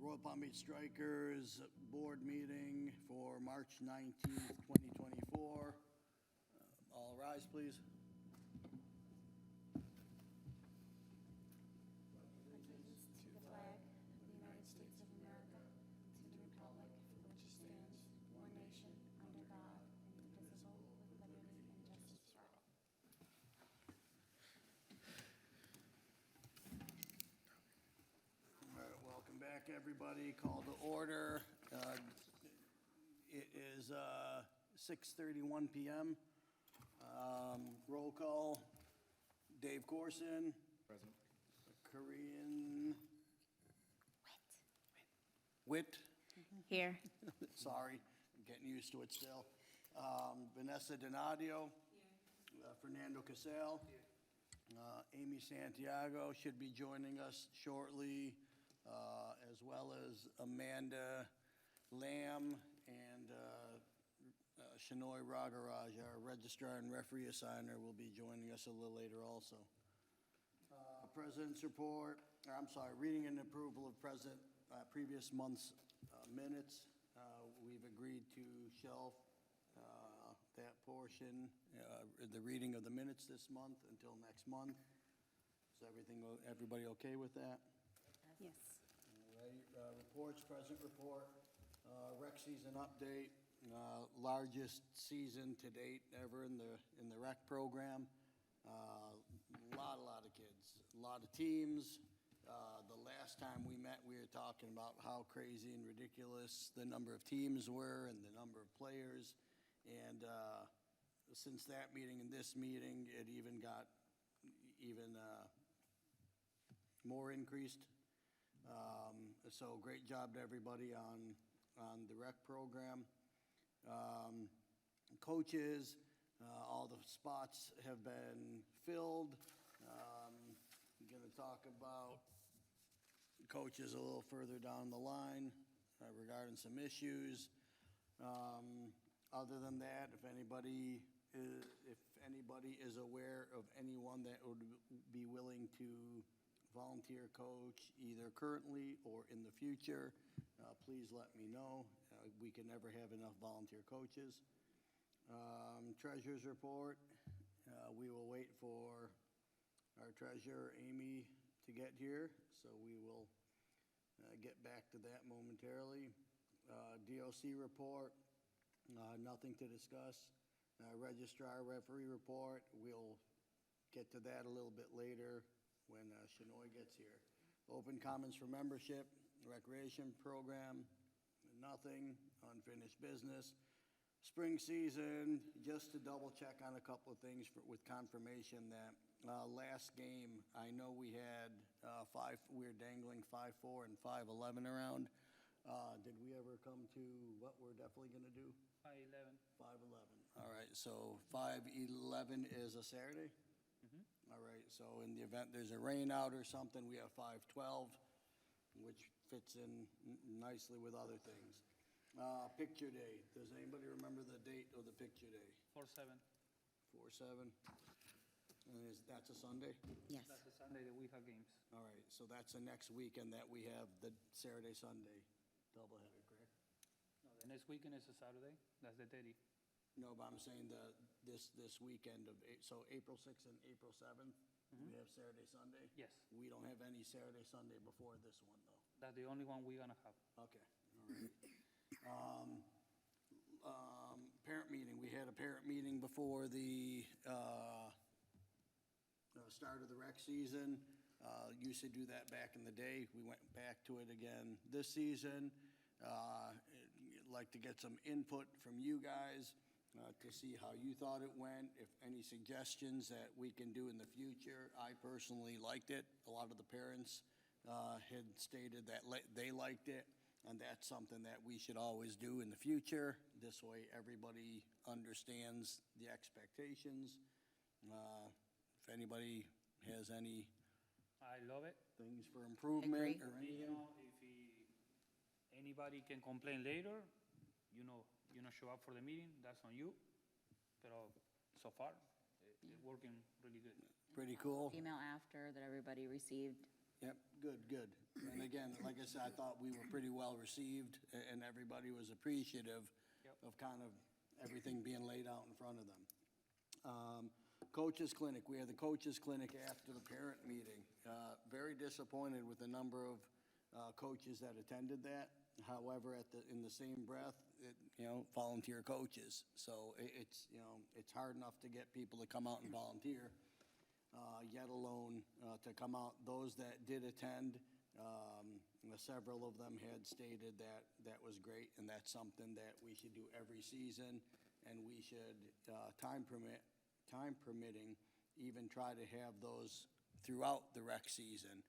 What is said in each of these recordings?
Royal Palm Beach Strikers Board Meeting for March 19th, 2024. All rise, please. Allegiance to the flag of the United States of America, to the republic for which it stands, one nation, under God, indivisible, with liberty and justice for all. All right, welcome back, everybody. Call to order. It is 6:31 p.m. Roll call. Dave Corson. Present. Korean. Witt. Here. Sorry, I'm getting used to it still. Vanessa Donadio. Fernando Casale. Amy Santiago should be joining us shortly, as well as Amanda Lamb and Shinoy Ragaraj, our registrar and referee assigner, will be joining us a little later also. President's report, reading and approval of previous month's minutes. We've agreed to shelf that portion, the reading of the minutes this month until next month. Is everybody okay with that? Yes. All right, reports, present report, rec season update, largest season to date ever in the rec program. Lot of kids, a lot of teams. The last time we met, we were talking about how crazy and ridiculous the number of teams were and the number of players. And since that meeting and this meeting, it even got more increased. So great job to everybody on the rec program. Coaches, all the spots have been filled. I'm going to talk about coaches a little further down the line regarding some issues. Other than that, if anybody is aware of anyone that would be willing to volunteer coach either currently or in the future, please let me know. We can never have enough volunteer coaches. Treasurer's report. We will wait for our treasurer, Amy, to get here, so we will get back to that momentarily. DOC report. Nothing to discuss. Registrar referee report. We'll get to that a little bit later when Shinoy gets here. Open comments for membership, recreation program, nothing, unfinished business. Spring season, just to double check on a couple of things with confirmation that last game, I know we had we were dangling 5-4 and 5-11 around. Did we ever come to what we're definitely going to do? 5-11. 5-11. All right, so 5-11 is a Saturday? Mm-hmm. All right, so in the event there's a rain out or something, we have 5-12, which fits in nicely with other things. Picture day. Does anybody remember the date of the picture day? 4-7. 4-7? And that's a Sunday? Yes. That's the Sunday that we have games. All right, so that's the next weekend that we have the Saturday, Sunday doubleheader, correct? No, the next weekend is a Saturday. That's the 30. No, but I'm saying this weekend so April 6th and April 7th, we have Saturday, Sunday? Yes. We don't have any Saturday, Sunday before this one, though. That's the only one we're going to have. Okay, all right. Parent meeting. We had a parent meeting before the start of the rec season. Used to do that back in the day. We went back to it again this season. Like to get some input from you guys to see how you thought it went, if any suggestions that we can do in the future. I personally liked it. A lot of the parents had stated that they liked it, and that's something that we should always do in the future. This way everybody understands the expectations. If anybody has any I love it. things for improvement Agree. or You anything. know, if anybody can complain later, you know, show up for the meeting, that's on you. But so far, it's working really good. Pretty cool. Email after that everybody received Yep, good, good. And again, like I said, I thought we were pretty well received, and everybody was appreciative Yep. of kind of everything being laid out in front of them. Coaches Clinic, we had the Coaches Clinic after the parent meeting. Very disappointed with the number of coaches that attended that. However, in the same breath, volunteer coaches. So it's hard enough to get people to come out and volunteer, yet alone to come out. Those that did attend, several of them had stated that that was great, and that's something that we should do every season, and we should, time permitting, even try to have those throughout the rec season.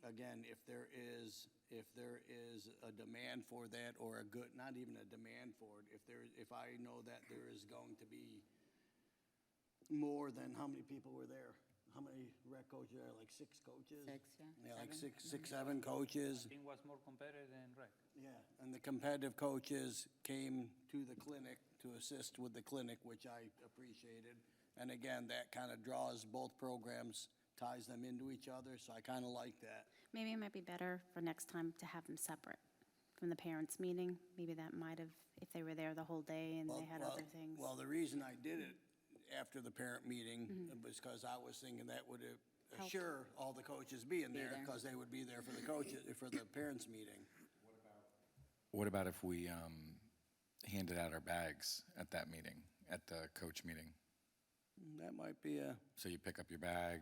Again, if there is a demand for that, or not even a demand for it, if I know that there is going to be more than, how many people were there? How many rec coaches are there, like 6 coaches? 6, yeah. Yeah, like 7. 7 coaches. I think was more competitive than rec. Yeah, and the competitive coaches came to the clinic to assist with the clinic, which I appreciated. And again, that kind of draws both programs, ties them into each other, so I kind of like that. Maybe it might be better for next time to have them separate from the parents' meeting. Maybe that might have, if they were there the whole day and they had other things. Well, the reason I did it after the parent meeting was because I was thinking that would Help. assure all the coaches being there, there. because they would be there for the coaches, for the parents' meeting. What about if we handed out our bags at that meeting, at the coach meeting? That might be a So you pick up your bag,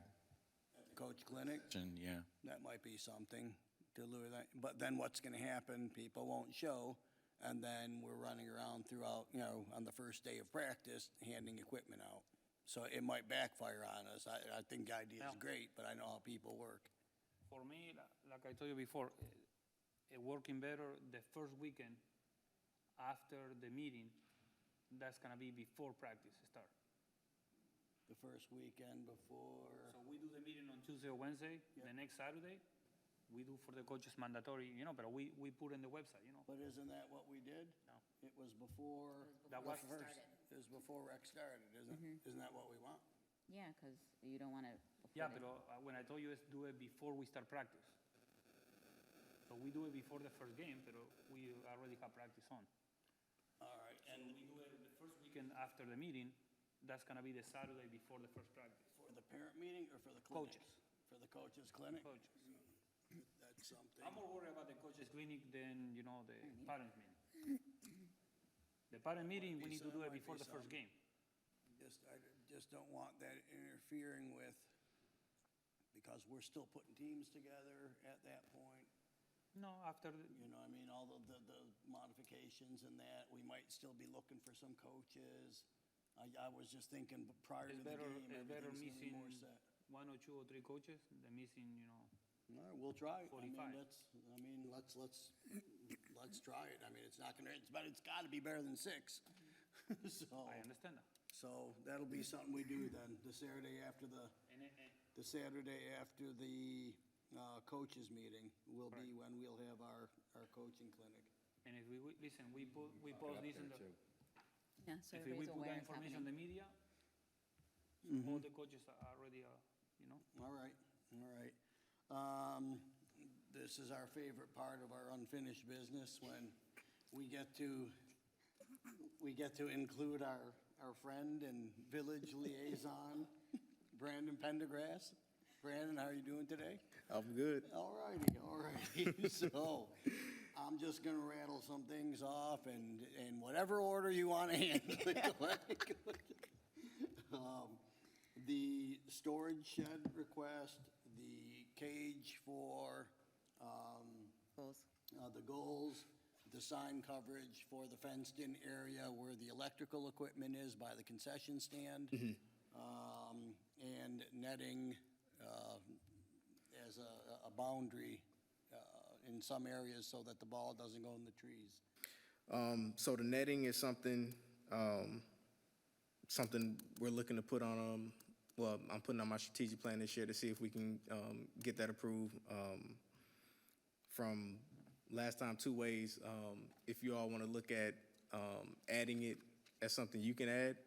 coach clinic. and yeah, That might be something to lure that, but then what's gonna happen, people won't show, and then we're running around throughout, on the first day of practice, handing equipment out. So it might backfire on us. I think the idea is Yeah. great, but I know how people work. For me, like I told you before, it working better the first weekend after the meeting. That's gonna be before practice start. The first weekend before, So we do the meeting on Tuesday or Wednesday. Yeah. The next Saturday, we do for the coaches mandatory, but we put in the website, but isn't that what we did? No. It was before. That the was- first- It was before rec started, isn't that what we want? Yeah, because you don't want to. Yeah, but when I told you is do it before we start practice. So we do it before the first game, but we already have practice on. All right, And and we do it the first weekend after the meeting. That's gonna be the Saturday before the first practice. for the parent meeting or for the clinic? Coaches. For the coaches clinic? Coaches. That's something. I'm more worried about the coaches clinic than, the parents meeting. The parent meeting, we need to do it before the first game. I just don't want that interfering with, because we're still putting teams together at that point. No, after, You know, what I mean, all the modifications and that, we might still be looking for some coaches. I was just thinking prior to it's the better, game, it's better everything's gonna be missing more set. 1 or 2 or 3 coaches than missing, All right, we'll try. 45. Let's try it. I mean, it's not gonna, it's gotta be better than 6. I understand that. So that'll be something we do then, the Saturday after And coaches meeting will be when we'll have our coaching clinic. and if listen, we post this in the, Yeah, so if we everybody's put aware that it's information on happening. the media, all the coaches are already, All right, all right. This is our favorite part of our unfinished business, when we get to include our friend and village liaison, Brandon Pendergrass. Brandon, how are you doing today? I'm good. All righty, all righty. So I'm just gonna rattle some things off, and in whatever order you want to handle it. The storage shed request, the cage for Goals. the goals, the sign coverage for the fenced-in area where the electrical equipment is by the concession stand, and netting as a boundary in some areas so that the ball doesn't go in the trees. So the netting is something we're looking to put on, well, I'm putting on my strategic plan this year to see if we can get that approved. From last time, 2 ways. If you all want to look at adding it as something you can add,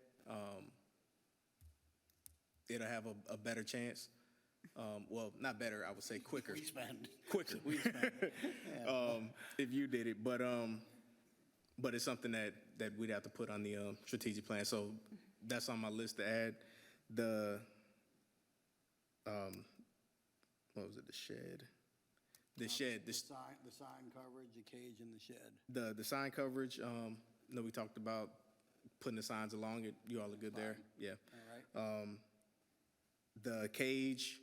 it'll have a better chance. Well, not better, I would say quicker. We spend. Quicker. If you did it, but it's something that we'd have to put on the strategic plan. So that's on my list to add. The what was it? The shed. The shed. The sign coverage, the cage, and the shed. The sign coverage. No, we talked about putting the signs along it. You all are good there. Yeah. All right. The cage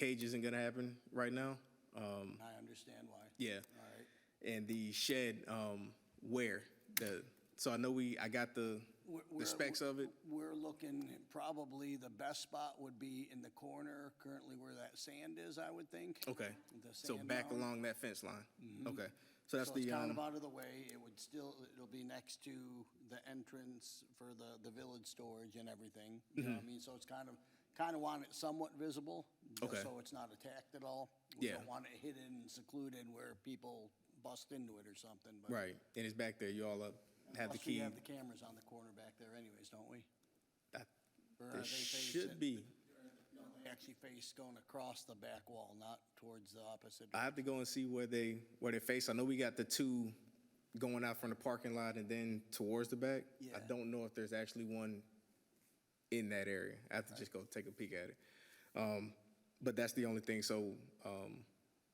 isn't gonna happen right now. I understand why. Yeah. All right. And the shed, so I know I got the specs of it. We're looking, probably the best spot would be in the corner, currently where that sand is, I would think. Okay. The So sand back mound. along that fence line. Okay. So that's So it's the, kind of out of the way. It'll be next to the entrance for the village storage and everything. You know what I mean? So it's kind of want it somewhat visible. just Okay. So it's not attacked at all. We Yeah. don't want it hidden and secluded where people bust into it or something. But right, and it's back there. You all have the plus we key. have the cameras on the corner back there anyways, don't we? I- Or are There they should facing- be. No, they actually face going across the back wall, not towards the opposite. I have to go and see where they face. I know we got the two going out from the parking lot and then towards the back. I Yeah. don't know if there's actually one in that area. I have to just go take a peek at it. But that's the only thing. So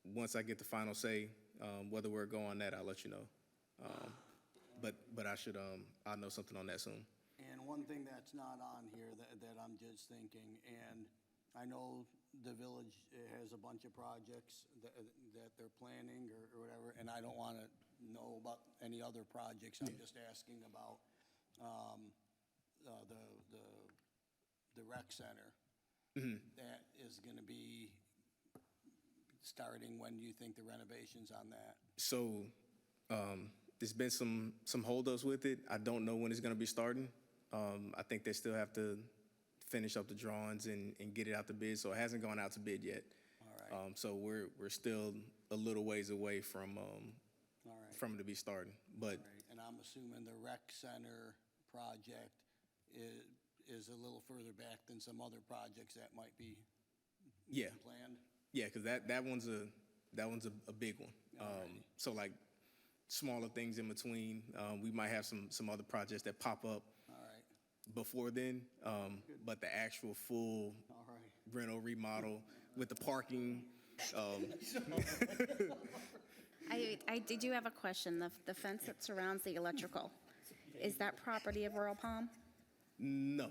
once I get the final say, whether we're going that, I'll let you know. But I should, I'll know something on that soon. And one thing that's not on here that I'm just thinking, and I know the village has a bunch of projects that they're planning or whatever, and I don't want to know about any other projects. I'm just asking about the rec center. That is going to be starting, when do you think the renovations on that? So there's been some holdups with it. I don't know when it's going to be starting. I think they still have to finish up the drawings and get it out to bid, so it hasn't gone out to bid yet. All right. So we're still a little ways away from All right. from it to be starting. But Right, and I'm assuming the rec center project is a little further back than some other projects that might be yeah, planned. yeah, because that one's a big one. So like smaller things in between. We might have some other projects that pop up All right, before then, but the actual full all right. reno remodel with the parking. I do have a question. The fence that surrounds the electrical, is that property of Royal Palm? No.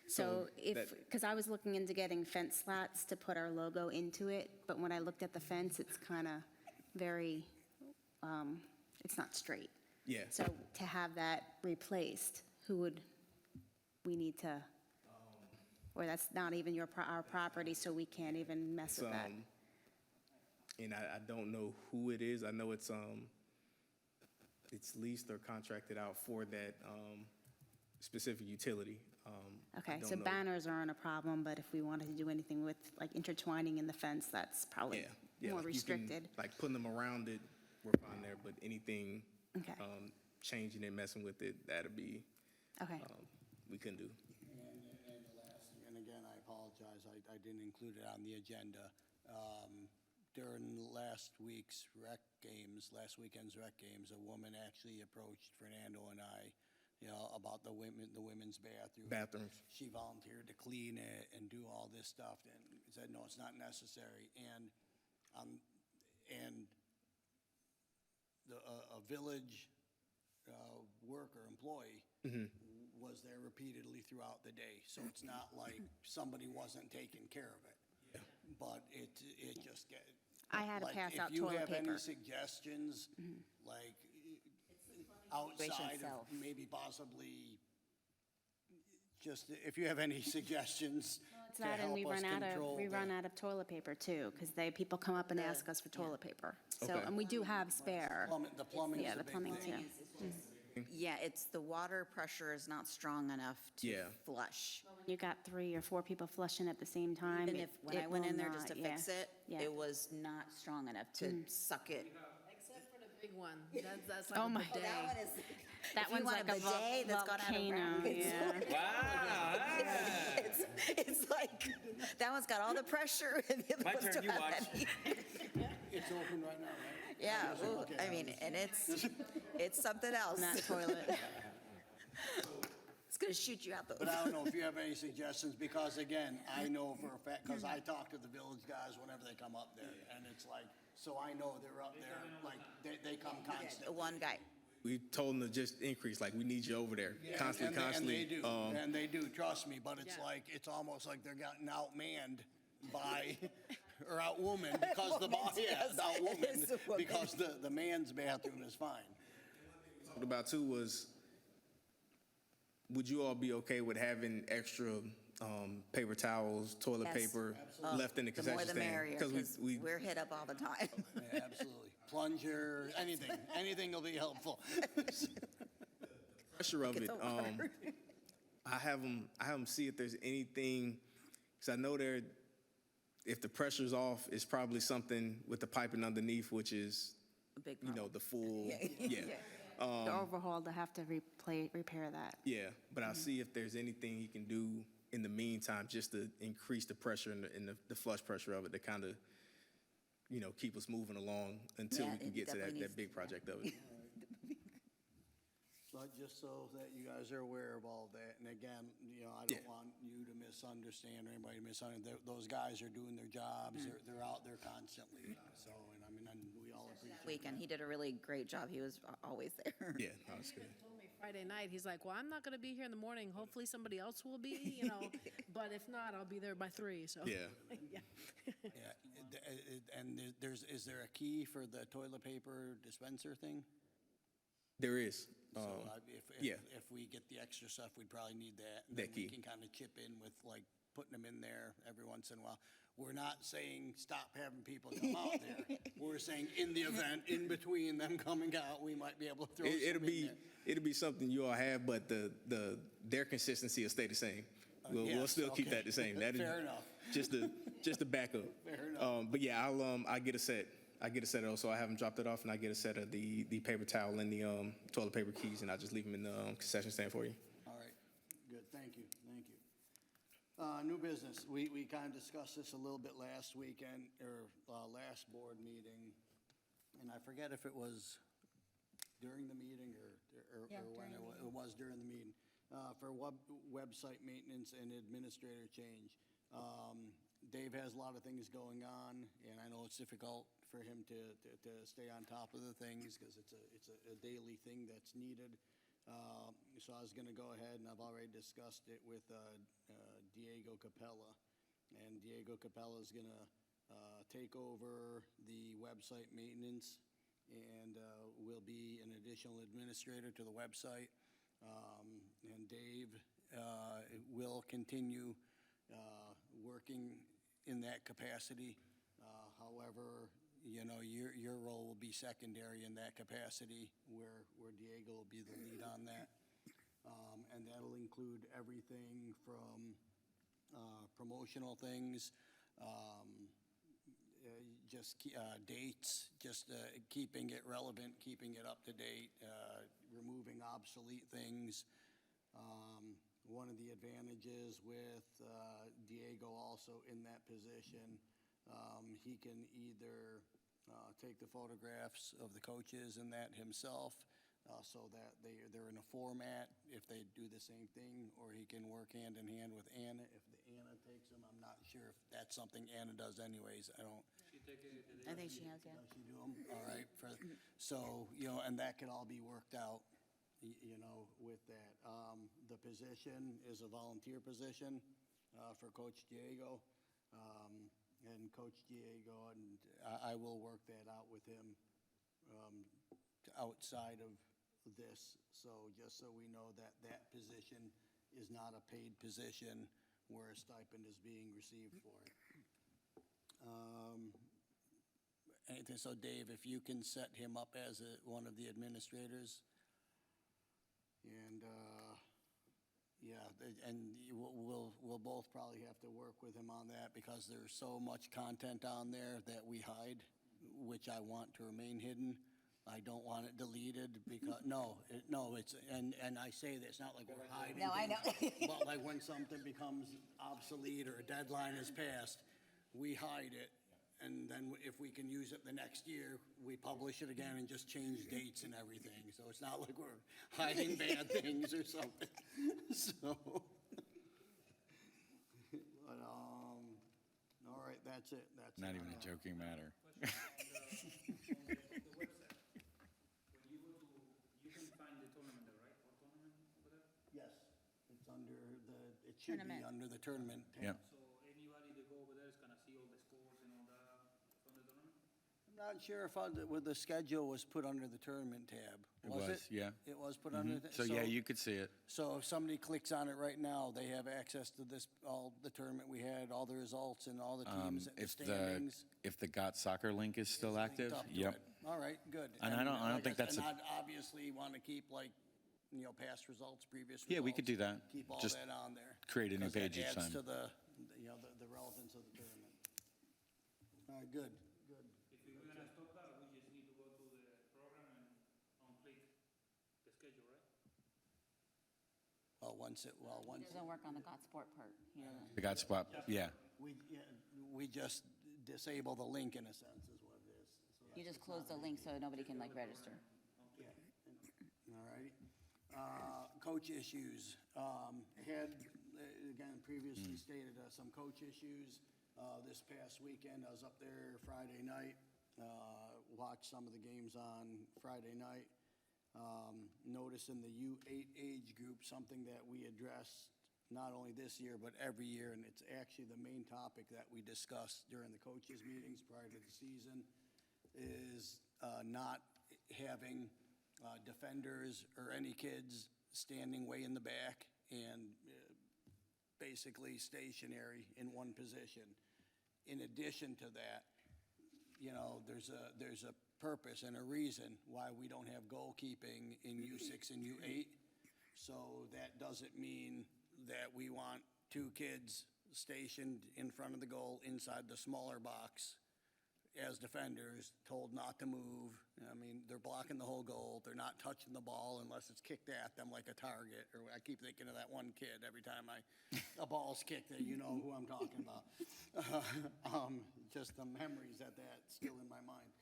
So that- because I was looking into getting fence slats to put our logo into it, but when I looked at the fence, it's kind of very, it's not straight. Yeah. So to have that replaced, who would we need to, or that's not even our property, so we can't even mess with that? And I don't know who it is. I know it's leased or contracted out for that specific utility. I Okay, don't so know. banners aren't a problem, but if we wanted to do anything with, like, intertwining in the fence, that's probably Yeah, more like you can- restricted. Like putting them around it, we're fine there, but anything Okay, changing it, messing with it, that'd be, okay. we couldn't do. And again, I apologize, I didn't include it on the agenda. During last weekend's rec games, a woman actually approached Fernando and I, about the women's bathroom. Bathrooms. She volunteered to clean it and do all this stuff, and said, no, it's not necessary. And a village worker, employee, was there repeatedly throughout the day. So it's not like somebody wasn't taking care of it. But it just get. I had to like, pass out If you toilet have paper. any suggestions, like outside itself. of maybe possibly, just if you have any suggestions It's to that, and help we us run control out of toilet paper too, because people come up and ask us for toilet paper. So, Okay. and we do have spare. the plumbing is Yeah, a the big plumbing thing. too. Yeah, it's the water pressure is not strong enough to Yeah. flush. You got 3 or 4 people flushing at the same time. Even if, when I it went will in there just to not, yeah. fix it, Yeah. it was not strong enough to suck it. Except for the big one. That's Oh like my. a bidet. is, That if you one's want like a a bidet that's gone out of volcano, ground, it's yeah. it's like, That one's got all the pressure. and the other My ones turn, don't you have watch. any. It's open right now, right? Yeah, ooh, Okay, I mean, and it's something else. That toilet. It's gonna shoot you out the. But I don't know if you have any suggestions, because again, I know for a fact, because I talk to the village guys whenever they come up there, and it's like, so I know they're up there, like, they come constantly. One guy. We told them to just increase, like, we need you over there, constantly, constantly. And they do, and they do, trust me, but it's Yeah. like, it's almost like they're getting outmanned by, or outwoman, because the, Woman's, yeah, yes, outwoman, it is a woman. because the man's bathroom is fine. Talked about too was, would you all be okay with having extra paper towels, toilet Yes. paper left in the The more concession the stand? merrier, because we're hit up all the time. Yeah, absolutely. Plunger, anything will be helpful. Pressure of Get it. the water. I have them see if there's anything, because I know if the pressure's off, it's probably something with the piping underneath, which is, A big you know, problem. the full, Yeah. yeah. The overhaul, they have to repair that. Yeah, but I'll see if there's anything he can do in the meantime, just to increase the pressure and the flush pressure of it to kind of, you know, keep us moving along until Yeah, we can it get to definitely that needs- big project of it. But just so that you guys are aware of all that, and again, you know, I Yeah. don't want you to misunderstand or anybody to misunderstand. Those guys are doing their jobs, they're out there constantly, so, and I mean, and we all appreciate Weekend, he did a really great job. He was always there. Yeah, no, that's good. Told me Friday night, he's like, well, I'm not gonna be here in the morning. Hopefully somebody else will be, you know, but if not, I'll be there by 3, so. Yeah. Yeah. Yeah, and is there a key for the toilet paper dispenser thing? There is. So yeah. if we get the extra stuff, we'd probably need that. And That then we key. can kind of chip in with like putting them in there every once in a while. We're not saying stop having people come out there. We're saying in the event, in between them coming out, we might be able to throw some It'll in be, there. it'll be something you all have, but their consistency will stay the same. We'll yes, still keep okay. that the same. That is Fair enough. Just to back up. Fair enough. But yeah, I'll get a set. I get a set of, so I have them dropped it off, and I get a set of the paper towel and the toilet paper keys, and I just leave them in the concession stand for you. All right, good, thank you. New business, we kind of discussed this a little bit last weekend, or last board meeting, and I forget if it was during the meeting or Yeah, when during the meeting. it was during the meeting, for website maintenance and administrator change. Dave has a lot of things going on, and I know it's difficult for him to stay on top of the things, because it's a daily thing that's needed. So I was gonna go ahead, and I've already discussed it with Diego Capella. And Diego Capella is gonna take over the website maintenance, and will be an additional administrator to the website. And Dave will continue working in that capacity. However, you know, your role will be secondary in that capacity, where Diego will be the lead on that. And that'll include everything from promotional things, dates, keeping it relevant, keeping it up to date, removing obsolete things. One of the advantages with Diego also in that position, he can either take the photographs of the coaches and that himself, so that they're in a format if they do the same thing, or he can work hand in hand with Anna if Anna takes them. I'm not sure if that's something Anna does anyways. I think she has, yeah. Does she do them? All right. So, you know, and that could all be worked out, you know, with that. The position is a volunteer position for Coach Diego. And Coach Diego, and I will work that out with him outside of this. So just so we know that that position is not a paid position where a stipend is being received for it. Anything, so Dave, if you can set him up as one of the administrators, and, yeah, and we'll both probably have to work with him on that, because there's so much content on there that we hide, which I want to remain hidden. I don't want it deleted because, no, it's, and I say this, not like we're hiding. No, I know. things, But like when something becomes obsolete or a deadline is passed, we hide it. And then if we can use it the next year, we publish it again and just change dates and everything. So it's not like we're hiding bad things or something. So, but, all right, that's it. That's Not it. even a joking matter. When you go to, you can find the tournament there, right? Or tournament over there? Yes, it's under it should be Tournament. under the tournament Yep. tab. So anybody that go over there is gonna see all the scores and all that from the tournament? I'm not sure if the schedule was put under the tournament tab. It was, yeah. It was put under the. So, yeah, you could see it. So if somebody clicks on it right now, they have access to this, all the tournament we had, all the results and all the teams and the standings. If the GOT soccer link is still active, linked up to yep. it. All right, good. And I don't think that's And a- I'd obviously want to keep like, past results, previous results. Yeah, we could do that. Keep all Just that on there. create a new 'Cause that page each adds time. to the relevance of the tournament. All right, good. If we're gonna stop that, we just need to go to the program and complete the schedule, right? Once It doesn't work on the GOT Sport part. The GOT spot, yeah. we just disable the link in a sense is what it is. So You just close the link so nobody can like register. all righty. Coach issues. Had, again, previously stated some coach issues. This past weekend, I was up there Friday night, watched some of the games on Friday night. Noticed in the U8 age group, something that we address not only this year, but every year, and it's actually the main topic that we discussed during the coaches' meetings prior to the season, is not having defenders or any kids standing way in the back and basically stationary in one position. In addition to that, there's a purpose and a reason why we don't have goalkeeping in U6 and U8. So that doesn't mean that we want two kids stationed in front of the goal inside the smaller box as defenders, told not to move. I mean, they're blocking the whole goal. They're not touching the ball unless it's kicked at them like a target. Or I keep thinking of that one kid every time a ball's kicked at, you know who I'm talking about. Just the memories that's still in my mind.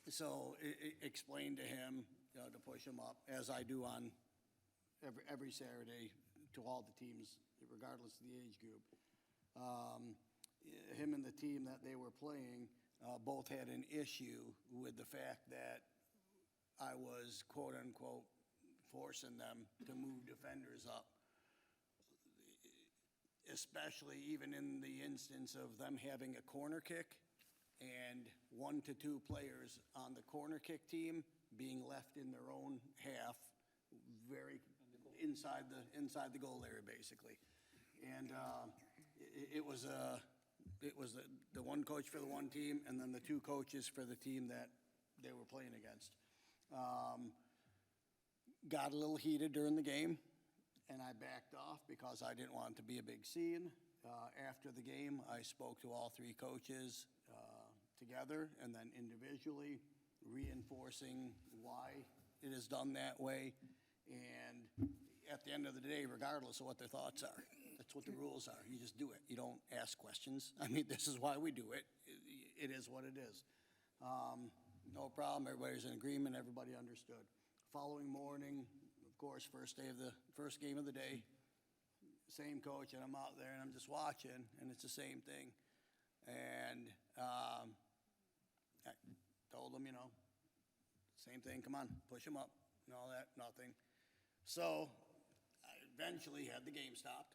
So explain to him, to push him up, as I do on every Saturday to all the teams, regardless of the age group. Him and the team that they were playing both had an issue with the fact that I was, quote unquote, forcing them to move defenders up. Especially even in the instance of them having a corner kick and 1 to 2 players on the corner kick team being left in their own half, very inside the goal area, basically. And it was the one coach for the one team and then the 2 coaches for the team that they were playing against. Got a little heated during the game, and I backed off because I didn't want it to be a big scene. After the game, I spoke to all 3 coaches together and then individually, reinforcing why it is done that way. And at the end of the day, regardless of what their thoughts are, that's what the rules are. You just do it. You don't ask questions. I mean, this is why we do it. It is what it is. No problem. Everybody's in agreement. Everybody understood. Following morning, of course, first game of the day, same coach, and I'm out there and I'm just watching, and it's the same thing. And I told him, same thing, come on, push him up, and all that, nothing. So I eventually had the game stopped,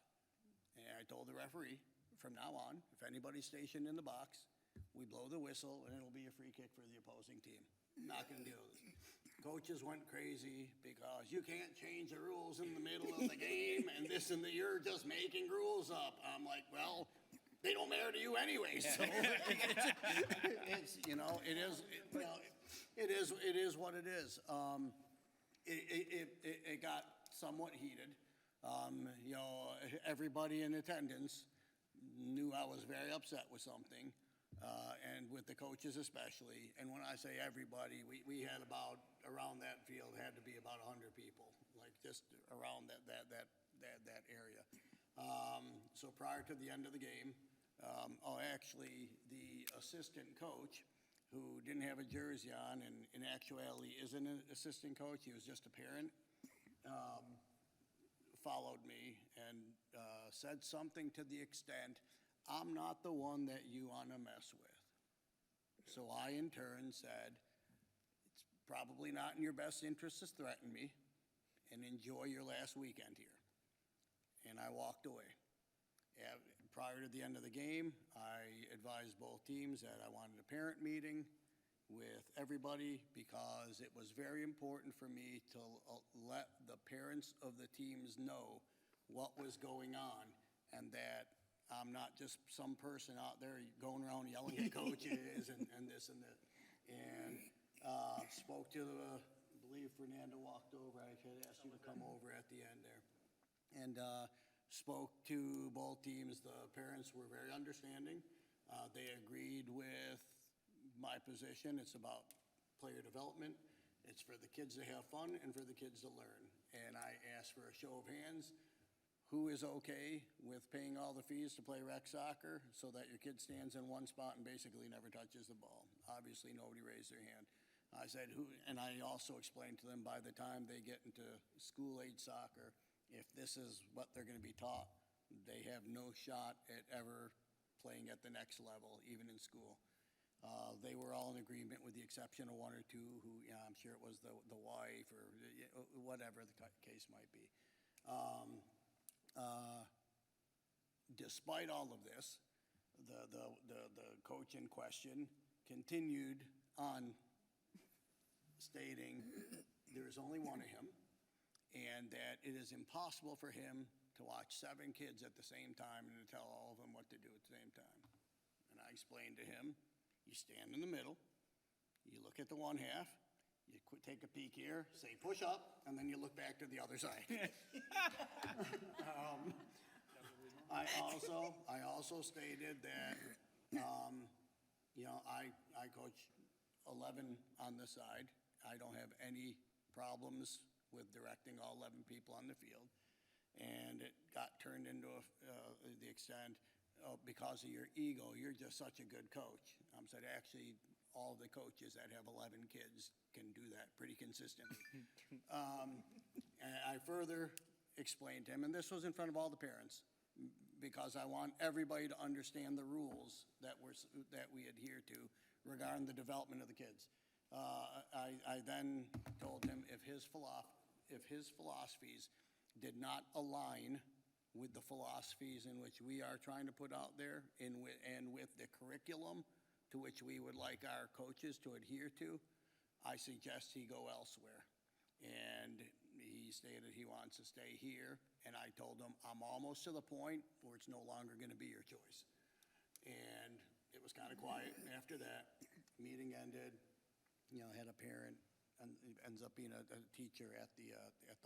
and I told the referee, from now on, if anybody's stationed in the box, we blow the whistle, and it'll be a free kick for the opposing team. Not gonna deal with it. Coaches went crazy because you can't change the rules in the middle of the game, and you're just making rules up. I'm like, well, they don't matter to you anyway, so it is what it is. It got somewhat heated. Everybody in attendance knew I was very upset with something. and with the coaches especially. And when I say everybody, we had about, around that field, had to be about 100 people, like just around that area. So prior to the end of the game, actually, the assistant coach, who didn't have a jersey on, and in actuality isn't an assistant coach, he was just a parent, followed me and said something to the extent, "I'm not the one that you want to mess with." So I, in turn, said, "It's probably not in your best interest to threaten me, and enjoy your last weekend here." And I walked away. Prior to the end of the game, I advised both teams that I wanted a parent meeting with everybody because it was very important for me to let the parents of the teams know what was going on, and that I'm not just some person out there going around yelling at coaches and this and that. And spoke to I believe Fernando walked over. I had asked you to come over at the end there. And spoke to both teams. The parents were very understanding. They agreed with my position. It's about player development. It's for the kids to have fun and for the kids to learn. And I asked for a show of hands. Who is okay with paying all the fees to play rec soccer so that your kid stands in one spot and basically never touches the ball? Obviously, nobody raised their hand. I said, who, and I also explained to them by the time they get into school-age soccer, if this is what they're going to be taught, they have no shot at ever playing at the next level, even in school. They were all in agreement with the exception of one or two who, I'm sure it was the wife or whatever the case might be. Despite all of this, the coach in question continued on stating there's only one of him, and that it is impossible for him to watch 7 kids at the same time and to tell all of them what to do at the same time. And I explained to him, you stand in the middle, you look at the one half, you take a peek here, say push up, and then you look back to the other side. I also stated that, I coach 11 on the side. I don't have any problems with directing all 11 people on the field. And it got turned into the extent, because of your ego, you're just such a good coach. I said, actually, all the coaches that have 11 kids can do that pretty consistently. And I further explained to him, and this was in front of all the parents, because I want everybody to understand the rules that we adhere to regarding the development of the kids. I then told him if his philosophies did not align with the philosophies in which we are trying to put out there and with the curriculum to which we would like our coaches to adhere to, I suggest he go elsewhere. And he stated he wants to stay here, and I told him I'm almost to the point where it's no longer going to be your choice. And it was kind of quiet after that. Meeting ended. Had a parent, and ends up being a teacher at the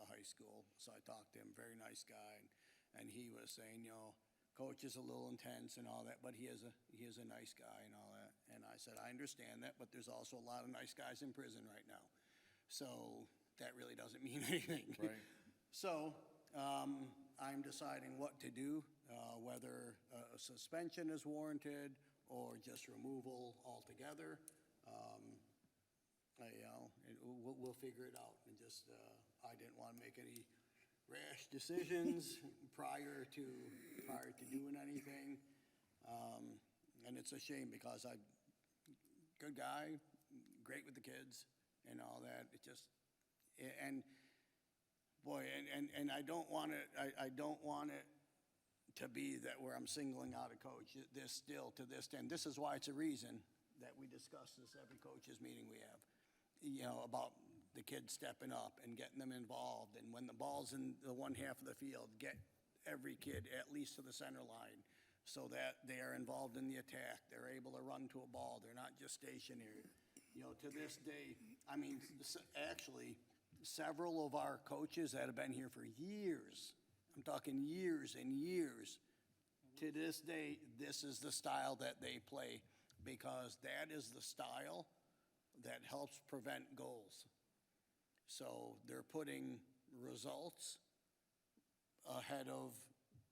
high school. So I talked to him, very nice guy, and he was saying, coach is a little intense and all that, but he is a nice guy and all that. And I said, I understand that, but there's also a lot of nice guys in prison right now. So that really doesn't mean anything. Right. So I'm deciding what to do, whether a suspension is warranted or just removal altogether. We'll figure it out. And just, I didn't want to make any rash decisions prior to doing anything. And it's a shame because good guy, great with the kids and all that. It just, and boy, and I don't want it to be that where I'm singling out a coach. This still to this day, and this is why it's a reason that we discuss this every coaches meeting we have. About the kids stepping up and getting them involved, and when the ball's in the one half of the field, get every kid at least to the center line so that they are involved in the attack. They're able to run to a ball. They're not just stationary. To this day, actually, several of our coaches that have been here for years, I'm talking years and years, to this day, this is the style that they play. because that is the style that helps prevent goals. So they're putting results ahead of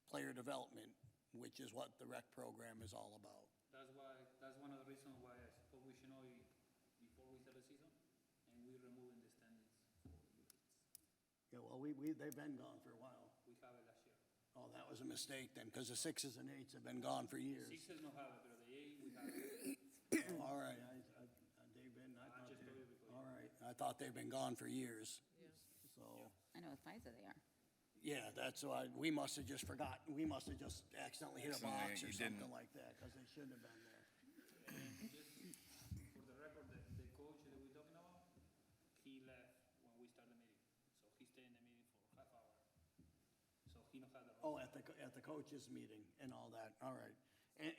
player development, which is what the rec program is all about. That's one of the reasons why I spoke with Shinoy before we start the season, and we're removing the standings for youth. Yeah, well, they've been gone for a while. We have it last year. Oh, that was a mistake then, because the 6s and 8s have been gone for years. Sixers no have it, but the eight, we have it. Oh, all right, they've been, I thought just they, told you because- all right, I thought they've been gone for years. So, I know with FISA they are. yeah, that's why, we must have just forgotten, we must have just accidentally hit a box or Accidentally, you didn't. something like that, because they shouldn't have been there. Just for the record, the coach that we're talking about, he left when we started the meeting. So he stayed in the meeting for half hour. So he knows how to. Oh, at the coaches' meeting and all that, all right.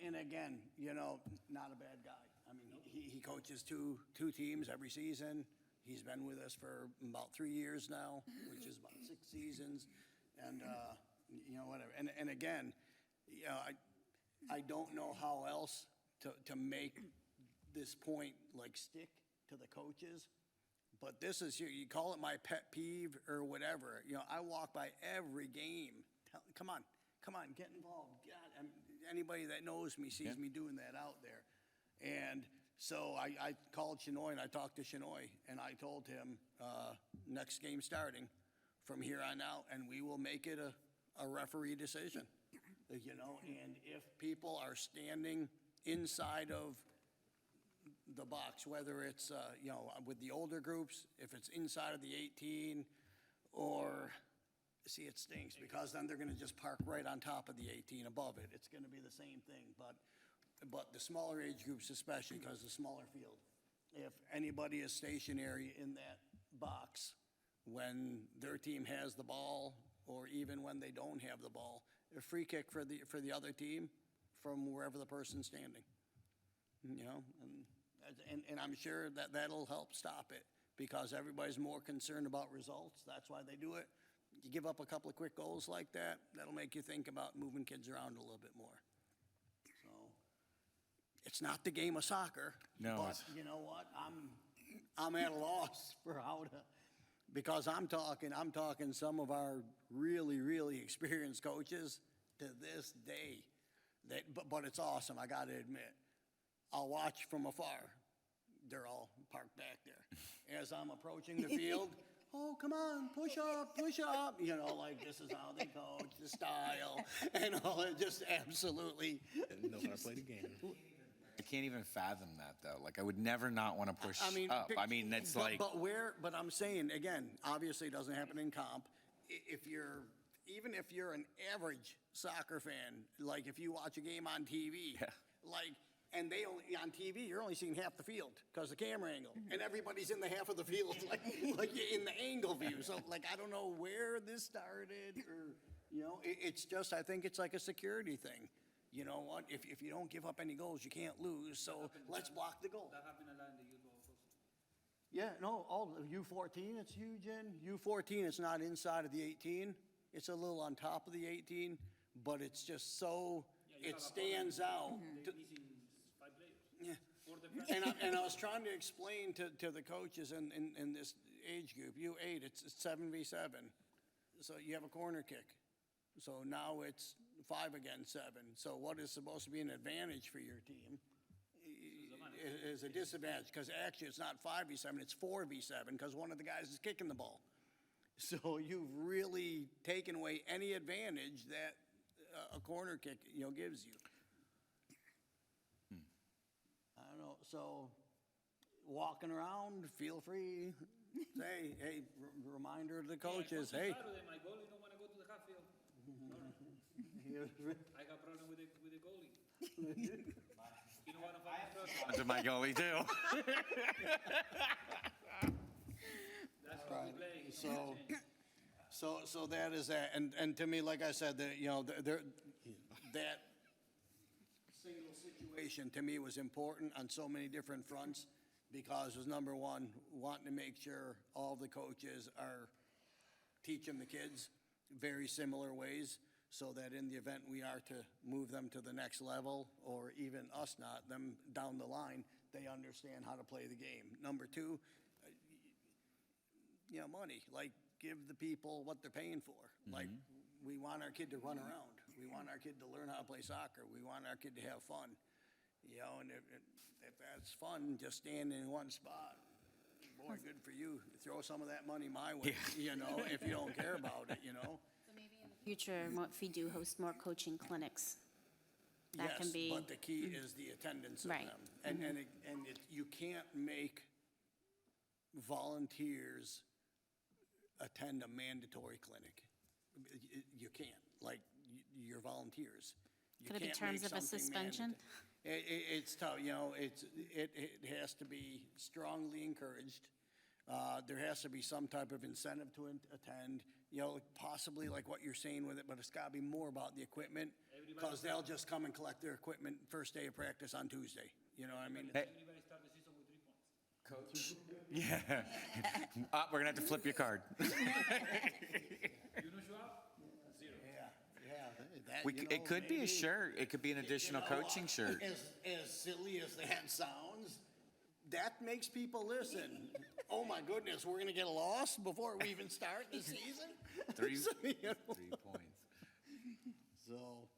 And again, you know, not a bad guy. I mean, he coaches two teams every season. He's been with us for about 3 years now, which is about 6 seasons. And, you know, whatever. And again, you know, I don't know how else to make this point, like, stick to the coaches. But this is, you call it my pet peeve or whatever. You know, I walk by every game. Come on, get involved. God, anybody that knows me sees me doing that out there. And so I called Shinoy and I talked to Shinoy and I told him, next game starting from here on out, and we will make it a referee decision. You know, and if people are standing inside of the box, whether it's, you know, with the older groups, if it's inside of the 18, or, see, it stinks, because then they're gonna just park right on top of the 18 above it. It's gonna be the same thing, but the smaller age groups especially, because the smaller field. If anybody is stationary in that box when their team has the ball, or even when they don't have the ball, a free kick for the other team from wherever the person's standing. You know, and I'm sure that'll help stop it, because everybody's more concerned about results. That's why they do it. You give up a couple of quick goals like that, that'll make you think about moving kids around a little bit more. So, it's not the game of soccer. No, But it's- you know what? I'm at a loss for how to, because I'm talking some of our really, really experienced coaches to this day. But it's awesome, I gotta admit. I'll watch from afar. They're all parked back there. As I'm approaching the field, oh, come on, push up, you know, like, this is how they coach, the style, and all, it just absolutely, Know how to play the game. I can't even fathom that, though. Like, I would never not want to push I mean. up. I mean, it's like, But I'm saying, again, obviously it doesn't happen in comp. Even if you're an average soccer fan, like if you watch a game on TV, Yeah. like, and on TV, you're only seeing half the field because of the camera angle, and everybody's in the half of the field, like in the angle view. So, like, I don't know where this started, or, you know, it's just, I think it's like a security thing. You know what? If you don't give up any goals, you can't lose, so let's block the goal. That happened a lot in the youth also. Yeah, no, all U14, it's huge in. U14, it's not inside of the 18. It's a little on top of the 18, but it's just so, it stands out. They're missing 5 players. Yeah. For the And I was trying to explain to the coaches in this age group, U8, it's 7v7. So you have a corner kick. So now it's 5 against 7. So what is supposed to be an advantage for your team is a disadvantage, because actually it's not 5v7, it's 4v7, because one of the guys is kicking the ball. So you've really taken away any advantage that a corner kick, you know, gives you. I don't know, so walking around, feel free, say, hey, reminder to the coaches, hey. Saturday, my goalie don't want to go to the half field. I got problem with the goalie. You don't want to find to my goalie, too. That's how we play. So that is that, and to me, like I said, that, you know, that single situation to me was important on so many different fronts, because it was, number one, wanting to make sure all the coaches are teaching the kids very similar ways. so that in the event we are to move them to the next level, or even us not, them down the line, they understand how to play the game. Number two, money, like, give the people what they're paying for. Like, we want our kid to run around. We want our kid to learn how to play soccer. We want our kid to have fun. And if that's fun, just standing in one spot, boy, good for you. Throw some of that money my way, if you don't care about it. Future, if we do host more coaching clinics, that can be. Yes, but the key is the attendance of Right. them. You can't make volunteers attend a mandatory clinic. You can't, like, you're volunteers. You Could it be can't terms make of a something suspension? It's tough, it has to be strongly encouraged. There has to be some type of incentive to attend, possibly like what you're saying with it, but it's gotta be more about the equipment, because they'll just come and collect their equipment first day of practice on Tuesday, you know what I mean? Everybody start the season with 3 points. Coach? Yeah. We're gonna have to flip your card. You don't show up? 0. Yeah. It could be a maybe, shirt. It could be an additional coaching shirt. As silly as that sounds, that makes people listen. Oh my goodness, we're gonna get lost before we even start the season? 3 So, 3 points. So,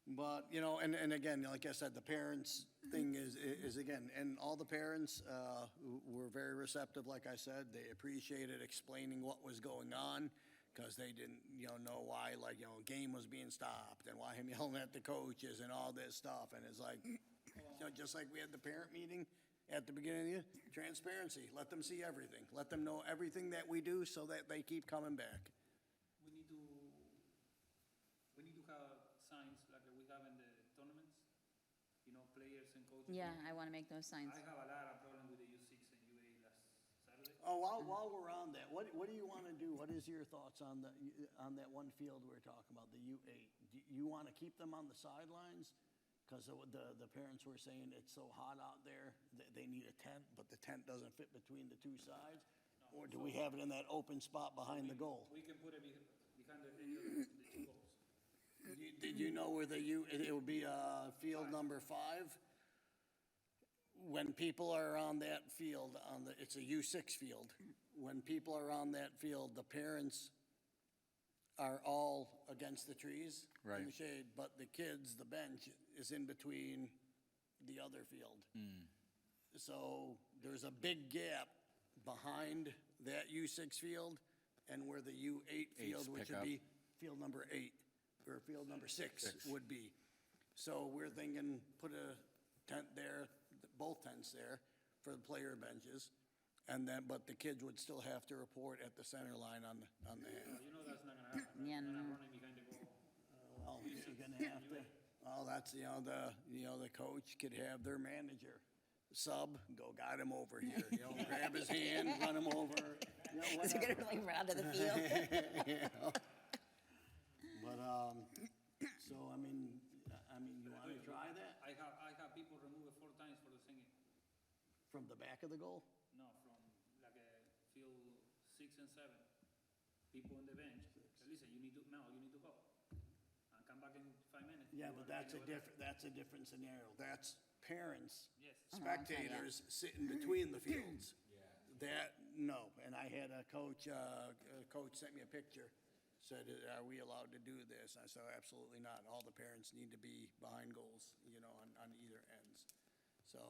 but, and again, like I said, the parents thing is again, and all the parents were very receptive, like I said. They appreciated explaining what was going on, because they didn't, know why, like, game was being stopped, and why him yelling at the coaches and all this stuff. And it's like, just like we had the parent meeting at the beginning of the year, transparency. Let them see everything. Let them know everything that we do, so that they keep coming back. We need to have signs like we have in the tournaments, players and coaches. Yeah, I want to make those signs. I have a lot of problem with the U6 and U8 last Saturday. Oh, while we're on that, what do you want to do? What is your thoughts on that one field we're talking about, the U8? Do you want to keep them on the sidelines? Because the parents were saying it's so hot out there, they need a tent, but the tent doesn't fit between the two sides? Or do we have it in that open spot behind the goal? We can put it behind the 2 goals. Did you know where it would be field number 5? When people are on that field, it's a U6 field. When people are on that field, the parents are all against the trees in the Right. shade, but the kids, the bench, is in between the other field. So there's a big gap behind that U6 field and where the U8 field, which pick would up. be field number 8, or field number 6 would be. So we're thinking, put a tent there, both tents there, for the player benches, and then, but the kids would still have to report at the center line on the half. That's not gonna happen. Yeah, They're no. running behind the goal. Well, you're gonna have to, well, that's, the coach could have their manager sub, go guide him over here, grab his hand, run him over, Is it whatever. gonna like run out of the field? But, so, I mean, you wanna try that? I have people remove it 4 times for the singing. From the back of the goal? No, from like field 6 and 7. People on the bench. Say, listen, you need to go. And come back in 5 minutes. Yeah, You but wanna be that's a different scenario. That's parents, Yes. spectators sitting between the fields. That, no, and I had a coach sent me a picture, said, are we allowed to do this? And I said, absolutely not. All the parents need to be behind goals, on either ends. So,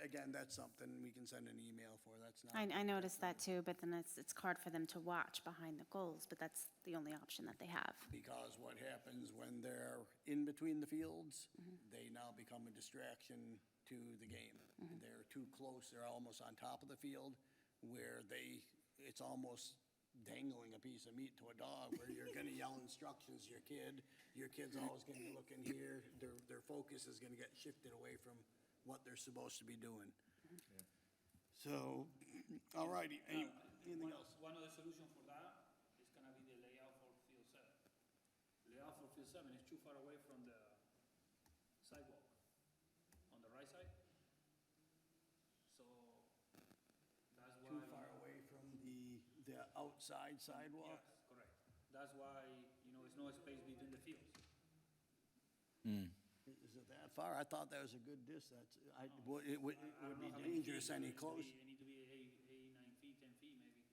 again, that's something we can send an email for, that's not. I noticed that too, but then it's hard for them to watch behind the goals, but that's the only option that they have. Because what happens when they're in between the fields, they now become a distraction to the game. They're too close, they're almost on top of the field, where it's almost dangling a piece of meat to a dog, where you're gonna yell instructions to your kid's always gonna be looking here, their focus is gonna get shifted away from what they're supposed to be doing. So, all righty, anything else? One of the solutions for that is gonna be the layout for field 7. Layout for field 7 is too far away from the sidewalk on the right side. So that's why. Too far away from the outside sidewalk? Yes, correct. That's why, it's no space between the fields. Is it that far? I thought that was a good distance. It would I don't be know how many dangerous feet, any it closer. need to be 9 feet, 10 feet maybe,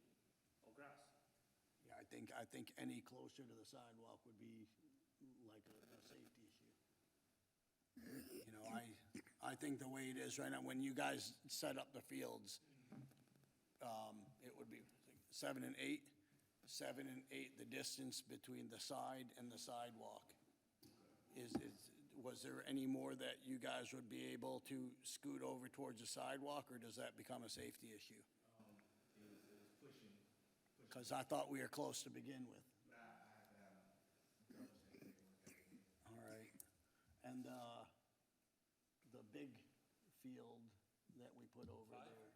of grass. Yeah, I think any closer to the sidewalk would be like a safety issue. You know, I think the way it is right now, when you guys set up the fields, it would be 7 and 8. 7 and 8, the distance between the side and the sidewalk. Was there any more that you guys would be able to scoot over towards the sidewalk, or does that become a safety issue? Because I thought we were close to begin with. All right. And the big field that we put over there,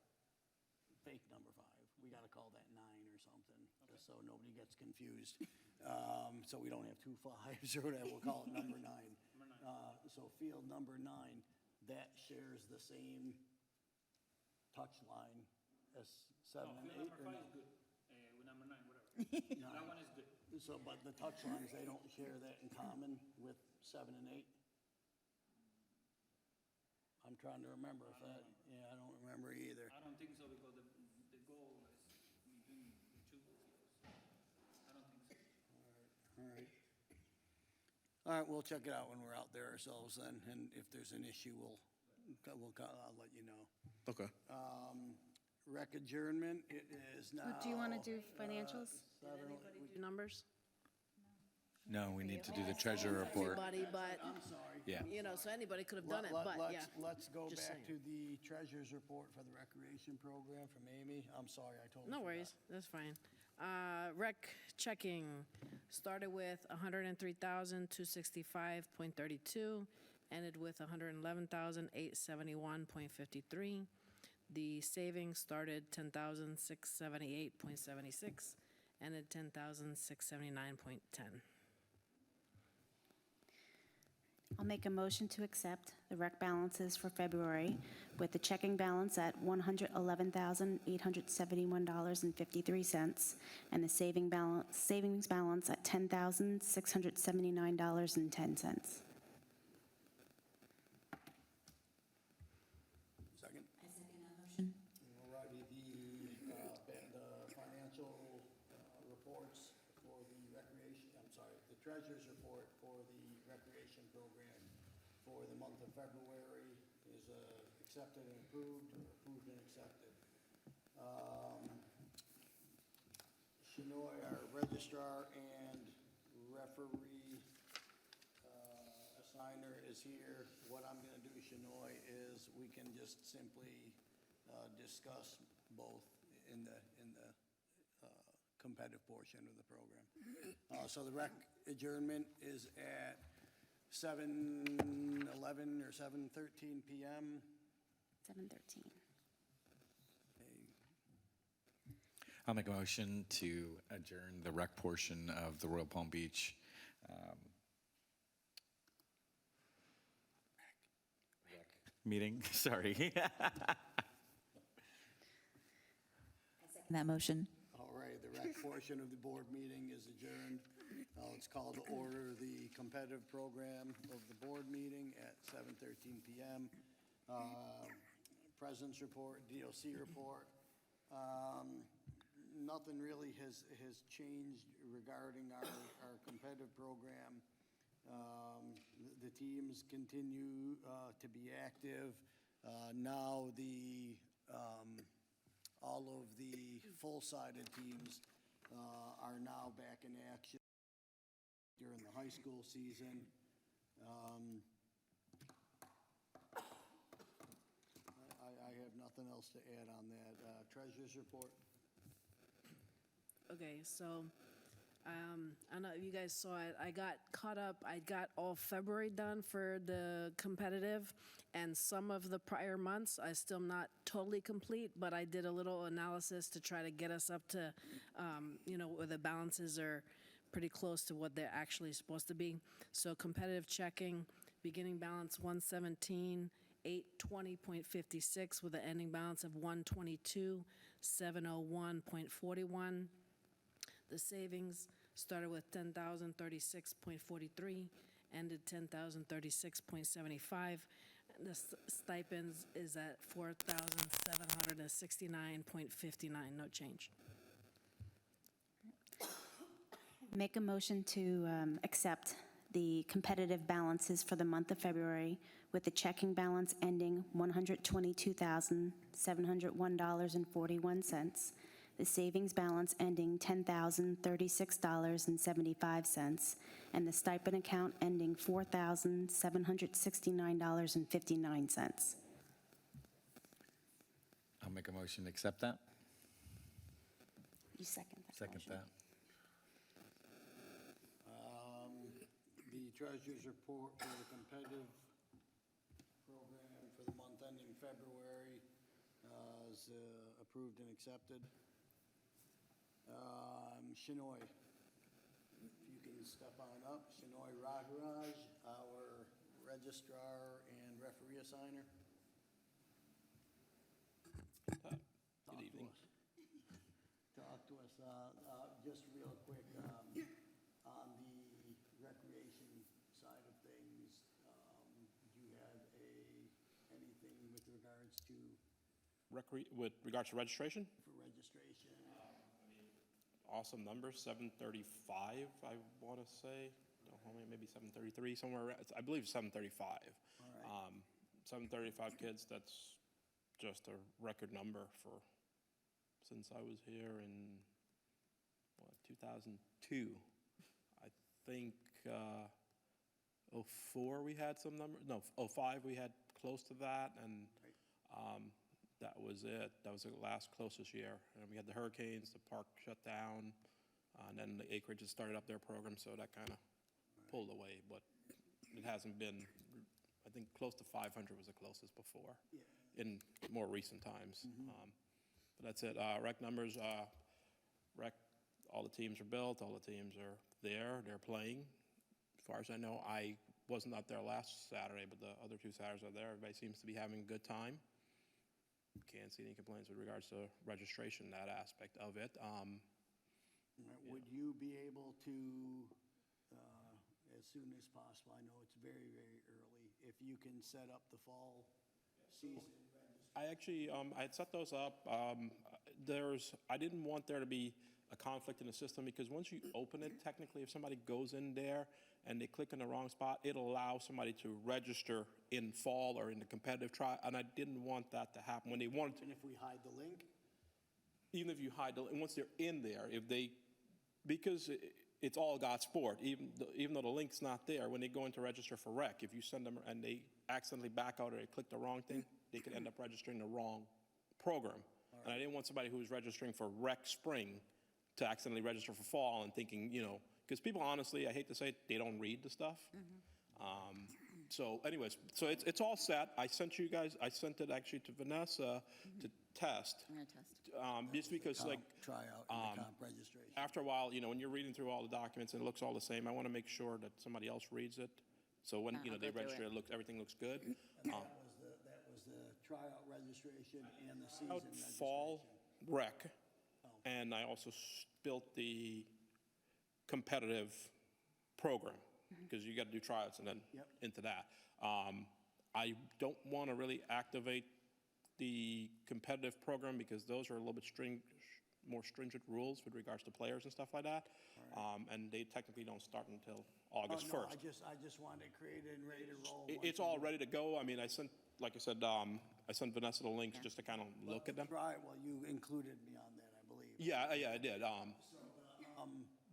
fake number 5, we got to call that 9 or something, just so nobody gets confused. So we don't have 2 5s or whatever, we'll call it number 9. So field number 9, that shares the same touch line as 7 No, and 8? field or number 5 no? is good, with number 9, whatever. That one is good. So, but the touch lines, they don't share that in common with 7 and 8? I'm trying to remember if that, yeah, I don't remember either. I don't think so, because the goal is between the 2 fields. I don't think so. All right. All right, we'll check it out when we're out there ourselves then, and if there's an issue, I'll let you know. Okay. Rec adjournment, it is now. Do you want to do financials? Do numbers? No, we need to do the treasurer report. Everybody, but, I'm sorry. Yeah. you know, so anybody could have done it, but yeah. Let's go Just back to saying. the treasurer's report for the recreation program from Amy. I'm sorry, I totally No forgot. worries, that's fine. Rec checking started with 103,265.32, ended with 111,871.53. The savings started 10,678.76, ended 10,679.10. I'll make a motion to accept the rec balances for February with the checking balance at $111,871.53 and the savings balance at $10,679.10. Second? I second that motion. All righty, the financial reports for the recreation, I'm sorry, the treasurer's report for the recreation program for the month of February is accepted and approved, or approved and accepted. Shinoy, our registrar and referee assigner is here. What I'm gonna do, Shinoy, is we can just simply discuss both in the competitive portion of the program. So the rec adjournment is at 7:11 or 7:13 PM. 7:13. I'll make a motion to adjourn the rec portion of the Royal Palm Beach meeting, sorry. That motion. All right, the rec portion of the board meeting is adjourned. It's called to order the competitive program of the board meeting at 7:13 PM. President's report, DOC report. Nothing really has changed regarding our competitive program. The teams continue to be active. Now all of the full-sided teams are now back in action during the high school season. I have nothing else to add on that. Treasurer's report? Okay, so, I don't know if you guys saw it, I got caught up, I got all February done for the competitive, and some of the prior months, I still not totally complete, but I did a little analysis to try to get us up to, where the balances are pretty close to what they're actually supposed to be. So competitive checking, beginning balance 117,820.56 with an ending balance of 122,701.41. The savings started with 10,036.43, ended 10,036.75. And the stipends is at 4,769.59, no change. Make a motion to accept the competitive balances for the month of February with the checking balance ending $122,701.41, the savings balance ending $10,036.75, and the stipend account ending $4,769.59. I'll make a motion to accept that. You second that Second motion? that. The treasurer's report for the competitive program for the month ending February is approved and accepted. Shinoy, if you can step on up. Shinoy Ragaraj, our registrar and referee assigner. Good evening. Talk to us, just real quick, on the recreation side of things. Do you have anything with regards to, With regards to registration, for registration? awesome numbers, 735, I want to say. Don't hold me, maybe 733, somewhere around, I believe 735. All right. 735 kids, that's just a record number for, since I was here in, 2002. I think 04 we had some number, no, 05 we had close to that, and that was it. That was the last closest year. And we had the hurricanes, the park shut down, and then the Acreage has started up their program, so that kind of pulled away. But it hasn't been, I think close to 500 was the closest before in more recent times. But that's it. Rec numbers, rec, all the teams are built, all the teams are there, they're playing. As far as I know, I wasn't out there last Saturday, but the other 2 Saturdays are there. Everybody seems to be having a good time. Can't see any complaints with regards to registration, that aspect of it. Would you be able to, as soon as possible, I know it's very, very early, if you can set up the fall season? I actually, I had set those up. I didn't want there to be a conflict in the system, because once you open it, technically, if somebody goes in there and they click in the wrong spot, it'll allow somebody to register in fall or in the competitive trial, and I didn't want that to happen. When they wanted to, And if we hide the link? even if you hide the, and once they're in there, if they, because it's all God's sport, even though the link's not there, when they go in to register for rec, if you send them and they accidentally back out or they click the wrong thing, they could end up registering the wrong program. And I didn't want somebody who was registering for rec spring to accidentally register for fall and thinking, because people, honestly, I hate to say it, they don't read the stuff. So anyways, so it's all set. I sent you guys, I sent it actually to Vanessa to test. I'm going to test. Just because, like, Try out in the comp registration. after a while, when you're reading through all the documents and it looks all the same, I want to make sure that somebody else reads it. So when, I'll they go through register, it. Everything looks good. And that was the tryout registration and the season Out registration. fall rec, and I also built the competitive program, because you got to do tryouts and then Yep. into that. I don't want to really activate the competitive program, because those are a little bit more stringent rules with regards to players and stuff like that. And they technically don't start until August Oh, no, 1st. I just wanted to create it and ready to roll. It's all ready to go. I mean, I sent, like I said, I sent Vanessa the links just to kind of look at them. Right, well, you included me on that, I believe. Yeah, I did.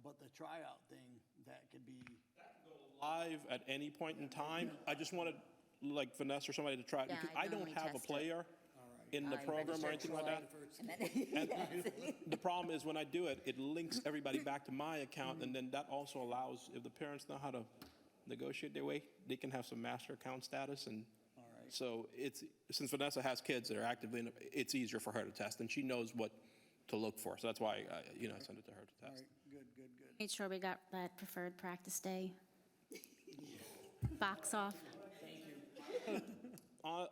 But the tryout thing, that could be, Live at any point in time. I just wanted, like, Vanessa or somebody to try it, Yeah, because I I don't normally have a test it. player in the I program or registered anything like Troy. that. And then, And the problem is, when I do it, it links everybody back to my account, and then that also allows, if the parents know how to negotiate their way, they can have some master account status. And so since Vanessa has kids that are actively in it, it's easier for her to test, and she knows what to look for. So that's why, I send it to her to all test. right, good. Made sure we got that preferred practice day box off. I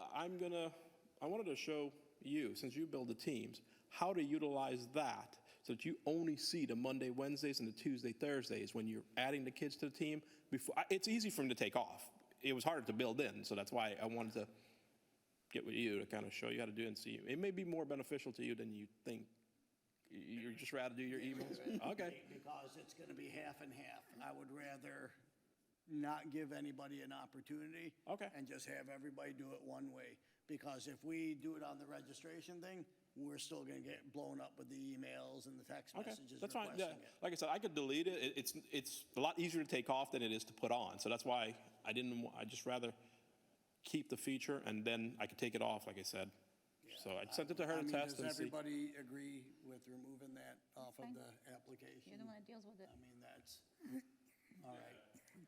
wanted to show you, since you build the teams, how to utilize that. so that you only see the Monday, Wednesdays, and the Tuesday, Thursdays when you're adding the kids to the team. It's easy for them to take off. It was harder to build in, so that's why I wanted to get with you to kind of show you how to do it and see. It may be more beneficial to you than you think. You'd just rather do your emails? Okay. Because it's gonna be half and half. I would rather not give anybody an opportunity. Okay. And just have everybody do it one way. Because if we do it on the registration thing, we're still gonna get blown up with the emails and the text Okay, messages that's fine. requesting Yeah, it. like I said, I could delete it. It's a lot easier to take off than it is to put on. So that's why I just rather keep the feature and then I could take it off, like I said. So I sent it to her I to mean, test and does see. everybody agree with removing that off of the application? You're the one that deals with it. I mean, that's, all right. I mean,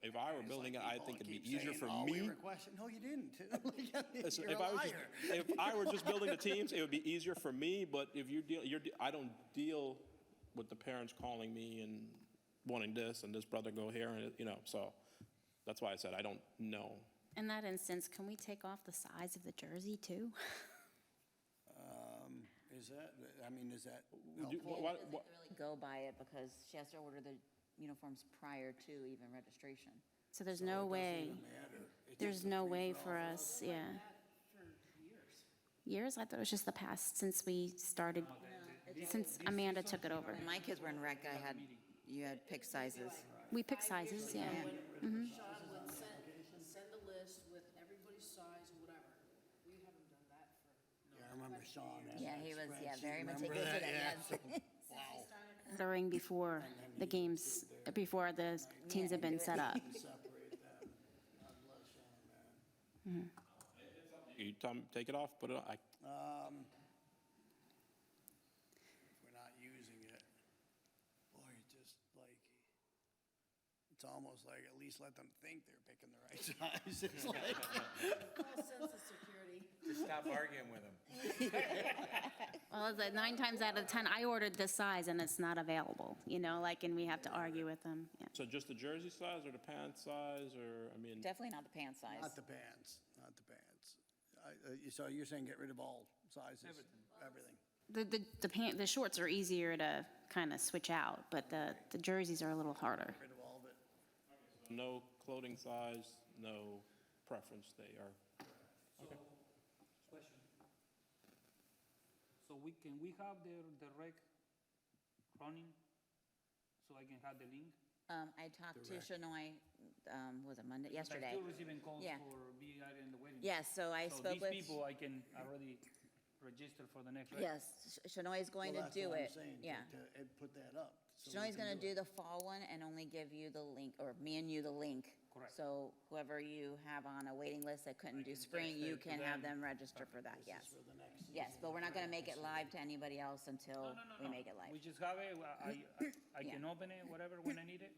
if I were building it, I think it'd be Keep easier saying, for "Oh, we me. requested." No, you didn't. Listen, You're a liar. if I were just building the teams, it would be easier for me, but if I don't deal with the parents calling me and wanting this and this brother go here and, so that's why I said I don't know. In that instance, can we take off the size of the jersey too? Is that, is that Would you- helpful? what- Doesn't really go by it because she has to order the uniforms prior to even registration. So there's no way, there's no way for us, yeah. Years? I thought it was just the past, since we started, since Amanda took it over. When my kids were in rec, you had pick sizes. We pick sizes, yeah. Sean would send a list with everybody's size, whatever. We haven't done that for. Yeah, I remember Sean. had Yeah, that he was, spreadsheet. very Remember meticulous with that? that, Yeah. yes. Ordering before the games, before the teams have been set up. Separate them. God bless Sean, man. You tell me, take it off, put it on. If we're not using it, boy, it's just like, it's almost like at least let them think they're picking the right size. It's like, False sense of security. Just stop arguing with them. Well, it's like 9 times out of 10, I ordered this size and it's not available, and we have to argue with them, yeah. So just the jersey size or the pants size or, Definitely not the pant size. not the pants, not the pants. So you're saying get rid of all sizes? Everything. The shorts are easier to kind of switch out, but the jerseys are a little harder. Rid of all of it. no clothing size, no preference, they are. Question. So can we have the rec running, so I can have the link? I talked to Shanoy, was it Monday, yesterday? I'm still receiving calls Yeah. for being out in the waiting. Yes, so I So spoke with. these people, I can already register for the next rec? Yes, Shanoy's going to Well, do that's it. what I'm saying, Yeah. to put that up. so we Shanoy's can gonna do the fall one and only give you the link, or me and you the link. Correct. So whoever you have on a waiting list that couldn't do spring, text you it to can have them. them register for that, yes. For the next Yes, but we're not gonna make it live to anybody else until we make it We live. just have it, I Yeah. can open it, whatever, when I need it?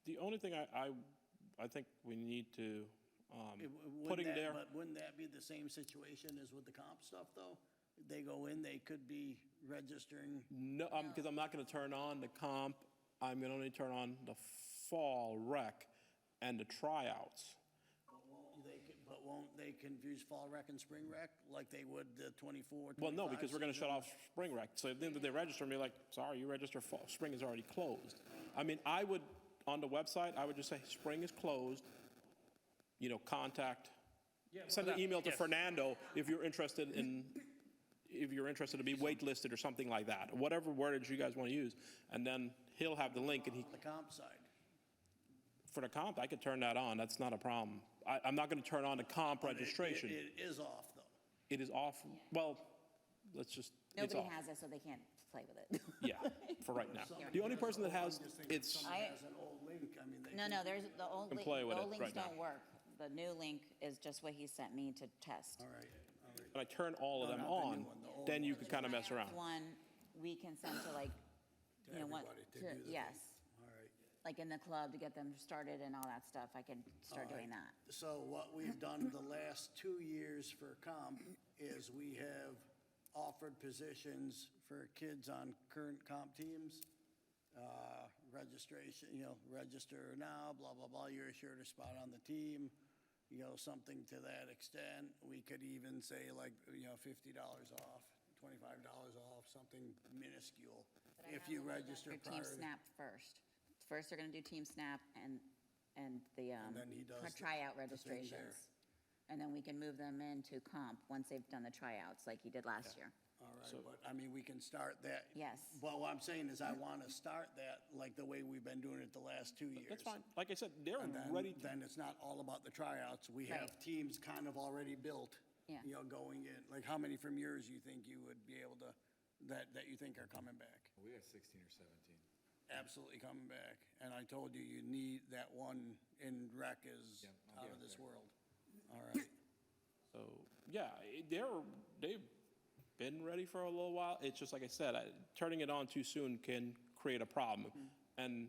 The only thing I think we need to, Wouldn't putting that- there, But wouldn't that be the same situation as with the comp stuff, though? They go in, they could be registering, no, because I'm not gonna turn on the comp, I'm gonna only turn on the fall rec and the tryouts. but won't they confuse fall rec and spring rec like they would the 24, 25 Well, no, because we're gonna shut season? off spring rec, so then they register and be like, sorry, you register fall, spring is already closed. I mean, I would, on the website, I would just say, spring is closed, contact, send an email to Fernando if you're interested to be waitlisted or something like that, whatever wordage you guys wanna use, and then he'll have the link, and The comp side. for the comp, I could turn that on, that's not a problem. I'm not gonna turn on the comp registration. It is off, though. It is off, well, it's Nobody off. has it, so they can't play with it. Yeah, for right now. The only person that has, it's, Someone has an old link, I mean, they. No, there's, the old Can link, play with the it old links right now. don't work. The new link is just what he sent me to test. All right. when I turn all of them not the new on, one, the old then you can kind of mess around. One, we can send to like, To what, everybody, to do the thing. yes, All right. like in the club to get them started and all that stuff. I can start doing that. So what we've done the last 2 years for comp is we have offered positions for kids on current comp teams. Registration, register now, blah, blah, blah, you're assured a spot on the team, something to that extent. We could even say like, $50 off, $25 off, something minuscule, But I if have you them all done register for prior. Team Snap first. First, they're gonna do Team Snap and the then he does the- tryout the thing there. registrations. And then we can move them into comp once they've done the tryouts, like he did last year. All right, but, I mean, we can start that. Yes. But what I'm saying is I want to start that like the way we've been doing it the last 2 years. That's fine. Like I said, they're And then, ready to. then it's not all about the tryouts. We have Right. teams kind of already built. Yeah. You know, going in, like how many from yours you think you would be able to, that you think are coming back? We had 16 or 17. Absolutely coming back. And I told you, you need, that one in rec is Yep, I'll out get of it this there. world. All right. So, yeah, they've been ready for a little while. It's just, like I said, turning it on too soon can create a problem. And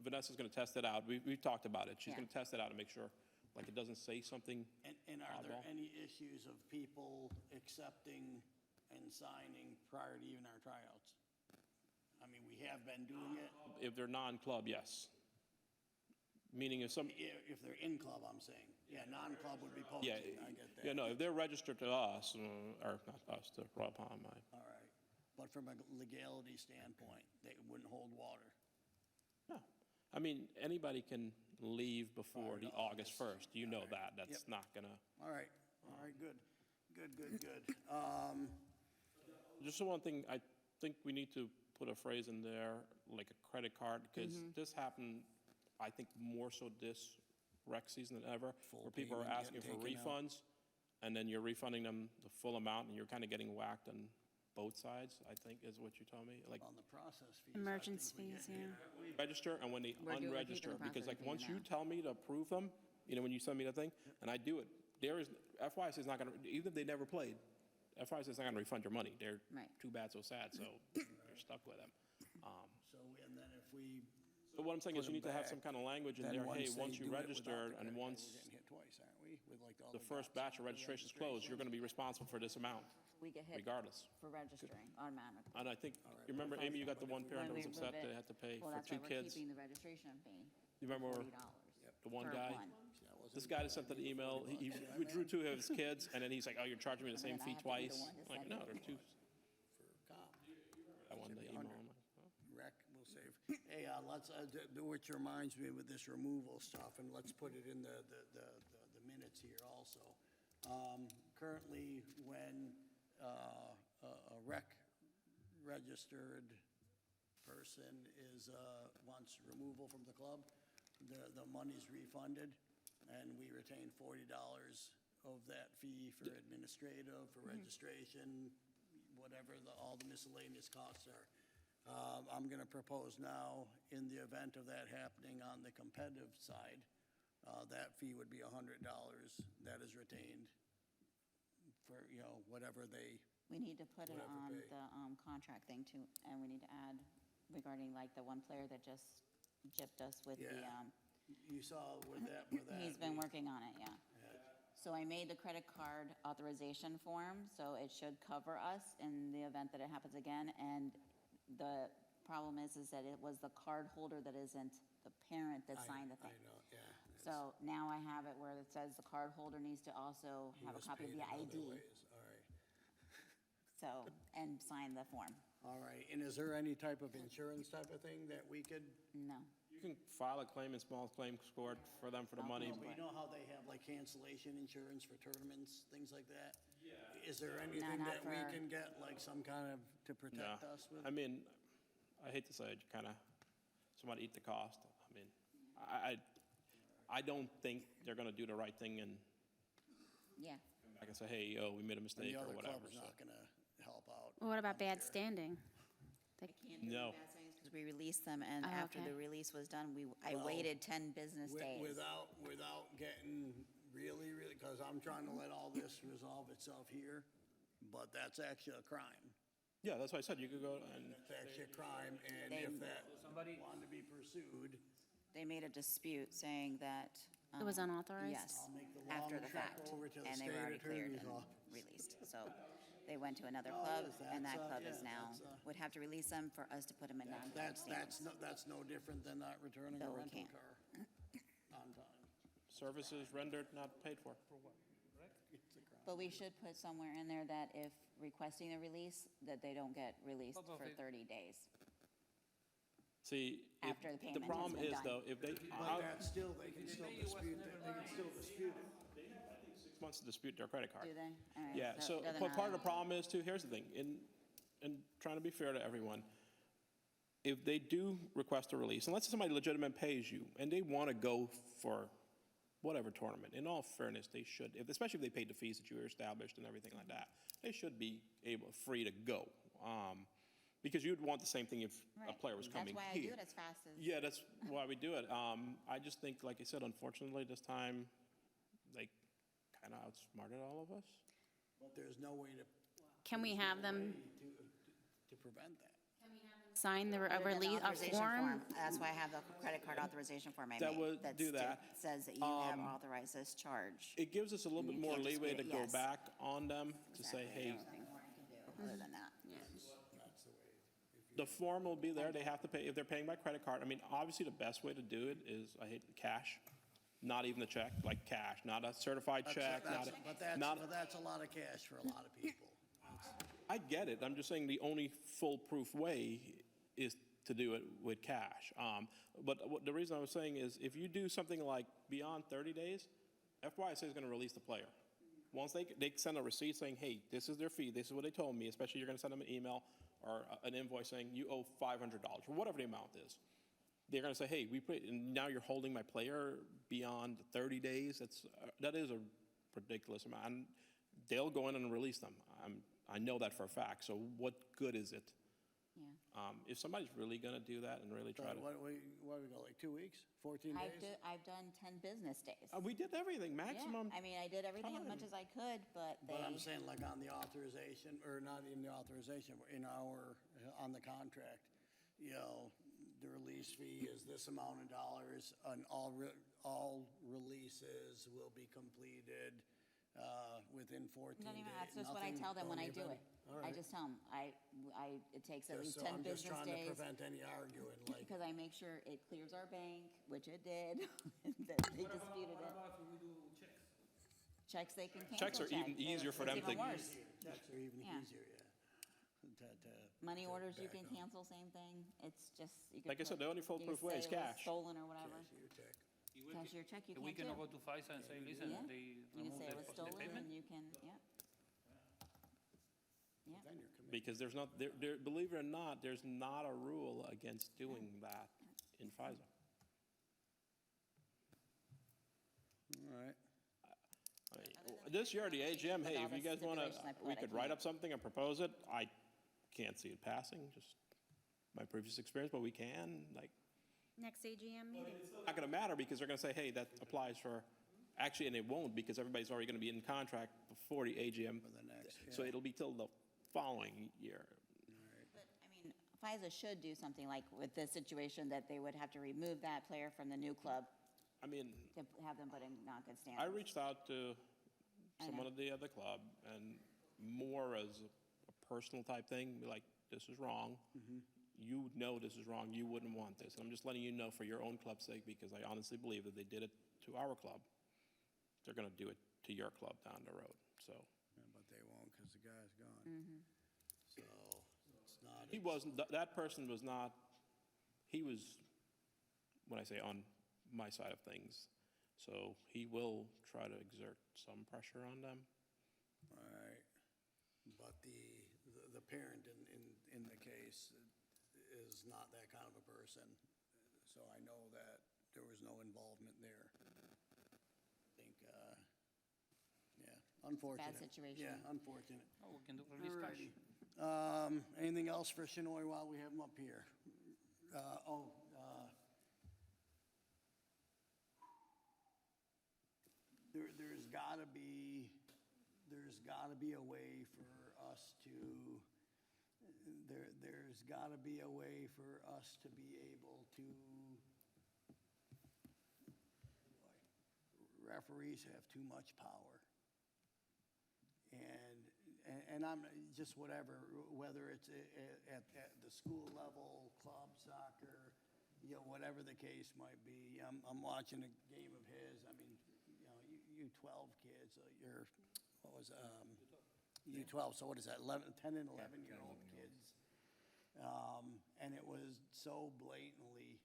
Vanessa's gonna test it out. We've talked about it. She's Yeah. gonna test it out and make sure, like, it doesn't say something. And are there Oddball. any issues of people accepting and signing prior to even our tryouts? I mean, we have been doing it, If they're non-club, yes. Meaning if some, if they're in club, I'm saying. Yeah, non-club would be yeah, posted, I get that. yeah, no, if they're registered to us, or not us, to Royal Palm, All right, but from a legality standpoint, they wouldn't hold water. no. I mean, anybody can leave before the August 1st. You know that. That's Yep. not gonna. All right, good, good. Just one thing, I think we need to put a phrase in there, like a credit card, because this happened, I think, more so this rec season than ever, Full where people are payment asking for getting taken out. refunds, and then you're refunding them the full amount, and you're kind of getting whacked on both sides, I think, is what you told me. Like, On the process fees. I Emergence think we fees, get hit. yeah. register, and when they We're keeping unregister, the because like, processing fee once you now. tell me to approve them, when you send me the thing, and I do it, there is, FYI is not gonna, even if they never played, FYI is not gonna refund your money. They're Right. too bad, so sad, so you're stuck with them. So, and then if we, So what I'm saying is Put you 'em need to have back, some kind of language in then there, hey, once they once you do it without register, the and credit card, once we're getting hit twice, aren't we? With like all the the first dots batch of on the registrations close, you're gonna be responsible for this amount, We get hit regardless. for registering automatically. And I think, you remember, Amy, you got the one parent that When was we upset move they it- had to pay Well, for that's why 2 we're kids. keeping the registration fee, You remember $40. the one per guy? one. This guy that sent the email, he withdrew 2 of his kids, and then he's like, oh, you're charging me the same And then I fee have to be the twice? one to I'm like, send no, it. there's 2. for comp. I won the be email. 100. I'm like, oh. Rec, we'll save. Hey, let's, which reminds me with this removal stuff, and let's put it in the minutes here also. Currently, when a rec registered person wants removal from the club, the money's refunded, and we retain $40 of that fee for administrative, for registration, whatever all the miscellaneous costs are. I'm going to propose now, in the event of that happening on the competitive side, that fee would be $100 that is retained for, whatever they, We need to put it Whatever on pay. the contract thing too, and we need to add regarding like the one player that just gypped us with the, Yeah. You saw with that. he's been working on it, yeah. So I made the credit card authorization form, so it should cover us in the event that it happens again. And the problem is that it was the card holder that isn't the parent that signed the I thing. know, yeah. So now I have it where it says the card holder needs to also He have a was copy of paid the in other ID, ways. All right. so, and sign the form. All right, and is there any type of insurance type of thing that we could, No. You can file a claim in small claims court for them for the money. but you know how they have like cancellation insurance for tournaments, things like that? Yeah. Is there anything not that we for- can get, like some kind of, to No. protect us with? I mean, I hate to say it, kind of, somebody eat the cost. I mean, I don't think they're going to do the right thing and Yeah. I can say, hey, yo, we made a And mistake the or other whatever. club's So. not gonna help out. Well, what about bad I'm sure. standing? I can't do No. bad things because we released them, and Oh, after okay. the release was done, I Well, waited 10 business days. Without getting really, because I'm trying to let all this resolve itself here, but that's actually a crime. Yeah, that's why I said you could go and, That's actually a crime, and They- if that Somebody- wanted to be pursued, They made a dispute saying that. It was unauthorized? Yes, I'll make the after long the trek fact, over to the and they were state already cleared attorney's and office. released. So they went to another No, club, that's, and that club yeah, is now, that's, would have to release them for us to put them in non-club that's standings. no different than not returning a So we rental can't. car on time. services rendered, not paid for. But we should put somewhere in there that if requesting a release, that they don't get released Top of for it. 30 days. See, After the the payment has problem been is done. though, if they, But that's still, they can still dispute it, they can still dispute it. 6 months to dispute their credit card. Do they? All right, Yeah, so, it doesn't but part of matter. the problem is too, here's the thing, in trying to be fair to everyone, if they do request a release, unless somebody legitimate pays you, and they want to go for whatever tournament, in all fairness, they should, especially if they paid the fees that you established and everything like that, they should be free to go. Because you'd want the same thing if a Right. player was coming That's why I do here. it as fast as. Yeah, that's why we do it. I just think, like I said, unfortunately, this time, they kind of outsmarted all of us. But there's no way to. Can we have them To prevent that. sign the Put it in the release, a authorization form? That's why I have the credit card authorization form I That made. would do that. Says that you have authorized this charge. It gives us a little bit You more can't leeway to dispute it, go yes. back on them to say, Exactly. hey, There's nothing more I can do other than that. the form will be there, they have to pay, if they're paying by credit card, I mean, obviously, the best way to do it is, I hate cash, not even a check, like cash, not a certified check, not, But that's a lot of cash for a lot of people. I get it, I'm just saying the only foolproof way is to do it with cash. But the reason I was saying is, if you do something like beyond 30 days, FYSA is gonna release the player. Once they send a receipt saying, hey, this is their fee, this is what they told me, especially you're gonna send them an email or an invoice saying you owe $500, or whatever the amount is. They're gonna say, hey, and now you're holding my player beyond 30 days, that is a ridiculous amount. And they'll go in and release them. I know that for a fact, so what good is it? Yeah. If somebody's really gonna do that and really try to, What do we go, like 2 weeks, 14 days? I've done 10 business days. we did everything, maximum. Yeah, I mean, I did everything as much as I could, but But I'm they, saying like on the authorization, or not even the authorization, on the contract, you know, the release fee is this amount of dollars, and all releases will be completed within 14 don't days. even, that's just what I tell them when I do it. All I right. just tell them, it takes at least So 10 I'm just business trying to days. prevent any arguing, like, Because I make sure it clears our bank, which it did, that they disputed What it. about if we do checks? Checks, they can cancel Checks are even checks. easier for them It's to- even worse. checks are even Yeah. easier, yeah. Money to orders, you back can up. cancel, same thing. It's just, you can. Like I said, put- the only you can foolproof way is say it was cash. Stolen or whatever. Cashier check. Cashier check, you We can can too. go to FISA and say, listen, Yeah. they You can remove say it was the stolen payment. and you can, yeah. Yeah. Then you're committed. Because there's not, believe it or not, there's not a rule against doing that in FISA. All right. I mean, this year, the AGM, With hey, all if you the guys want to, stipulations I put, we I could write can't. up something and propose it. I can't see it passing, just my previous experience, but we can, like, Next AGM meeting. not going to matter because they're going to say, hey, that applies for, actually, and it won't because everybody's already going to be in contract before the AGM. For the next, So yeah. it'll be till the following year. But, I mean, FISA should do something like with this situation, that they would have to remove that player from the new club I mean, to have them put in not good I standings. reached out to I someone know. at the other club and more as a personal type thing, be like, this is wrong. You know this is wrong, you wouldn't want this. And I'm just letting you know for your own club's sake, because I honestly believe that they did it to our club. They're gonna do it to your club down the road, so. Yeah, but they won't because the guy's gone. So it's not. He wasn't, that person was not, he was, when I say on my side of things, so he will try to exert some pressure on them. All right. But the parent in the case is not that kind of a person. So I know that there was no involvement there. I think, yeah, unfortunate. situation. Yeah, unfortunate. Oh, we can do release cash. Alrighty. Anything else for Shinoy while we have him up here? There's gotta be a way for us to, there's gotta be a way for us to be able to, referees have too much power. And I'm, just whatever, whether it's at the school level, club, soccer, you know, whatever the case might be. I'm watching a game of his, I mean, you know, you 12 kids, you're was, U12, so what is that, 10 and 11-year-old kids? And it was so blatantly,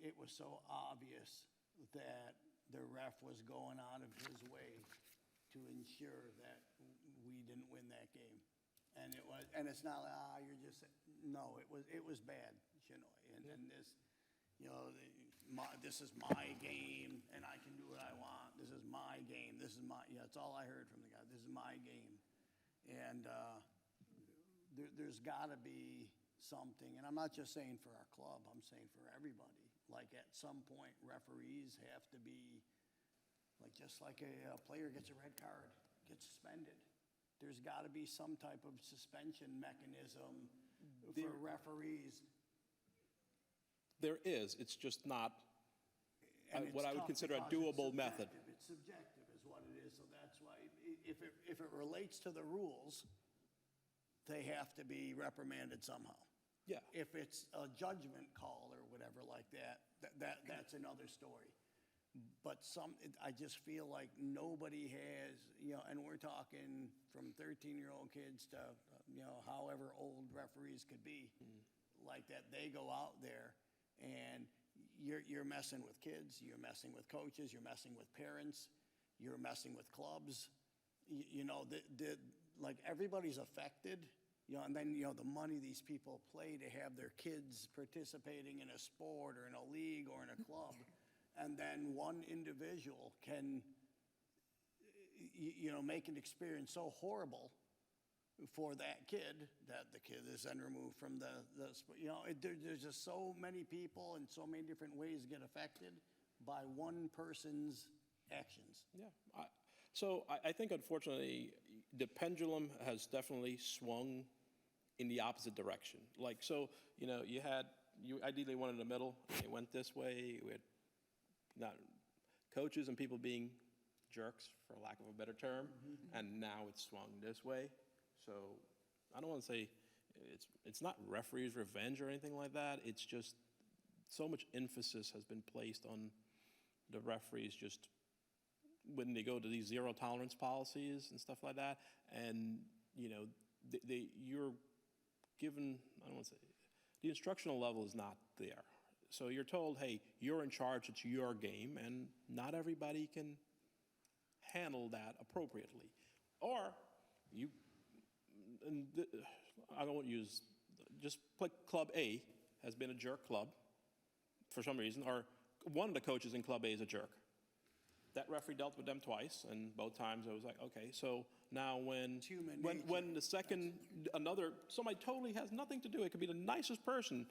it was so obvious that the ref was going out of his way to ensure that we didn't win that game. And it was, and it's not, you're just, no, it was bad, you know, and this, you know, this is my game, and I can do what I want. This is my game. This is my, yeah, that's all I heard from the guy. This is my game. And there's got to be something, and I'm not just saying for our club, I'm saying for everybody. Like, at some point, referees have to be, like, just like a player gets a red card, gets suspended. There's got to be some type of suspension mechanism for referees. There is, it's just not And it's what I would tough consider a because it's doable method. subjective. It's subjective is what it is, so that's why, if it relates to the rules, they have to be reprimanded somehow. Yeah. If it's a judgment call or whatever like that's another story. But I just feel like nobody has, you know, and we're talking from 13-year-old kids to, you know, however old referees could be, like that, they go out there and you're messing with kids, you're messing with coaches, you're messing with parents, you're messing with clubs. You know, like, everybody's affected, you know, and then, you know, the money these people play to have their kids participating in a sport or in a league or in a club, and then one individual can, you know, make an experience so horrible for that kid that the kid is then removed from the you know, there's just so many people and so many different ways get affected by one person's actions. Yeah. So I think, unfortunately, the pendulum has definitely swung in the opposite direction. Like, so, you know, you ideally one in the middle, and it went this way, with not coaches and people being jerks, for lack of a better term, and now it's swung this way. So I don't want to say it's not referees' revenge or anything like that. It's just so much emphasis has been placed on the referees just when they go to these zero tolerance policies and stuff like that. And, you know, you're given, I don't want to say, the instructional level is not there. So you're told, hey, you're in charge, it's your game, and not everybody can handle that appropriately. Or I don't want to use, just like Club A has been a jerk club for some reason, or one of the coaches in Club A is a jerk. That referee dealt with them twice, and both times I was like, okay, so now when the second, somebody totally has nothing to do, it could be the nicest person,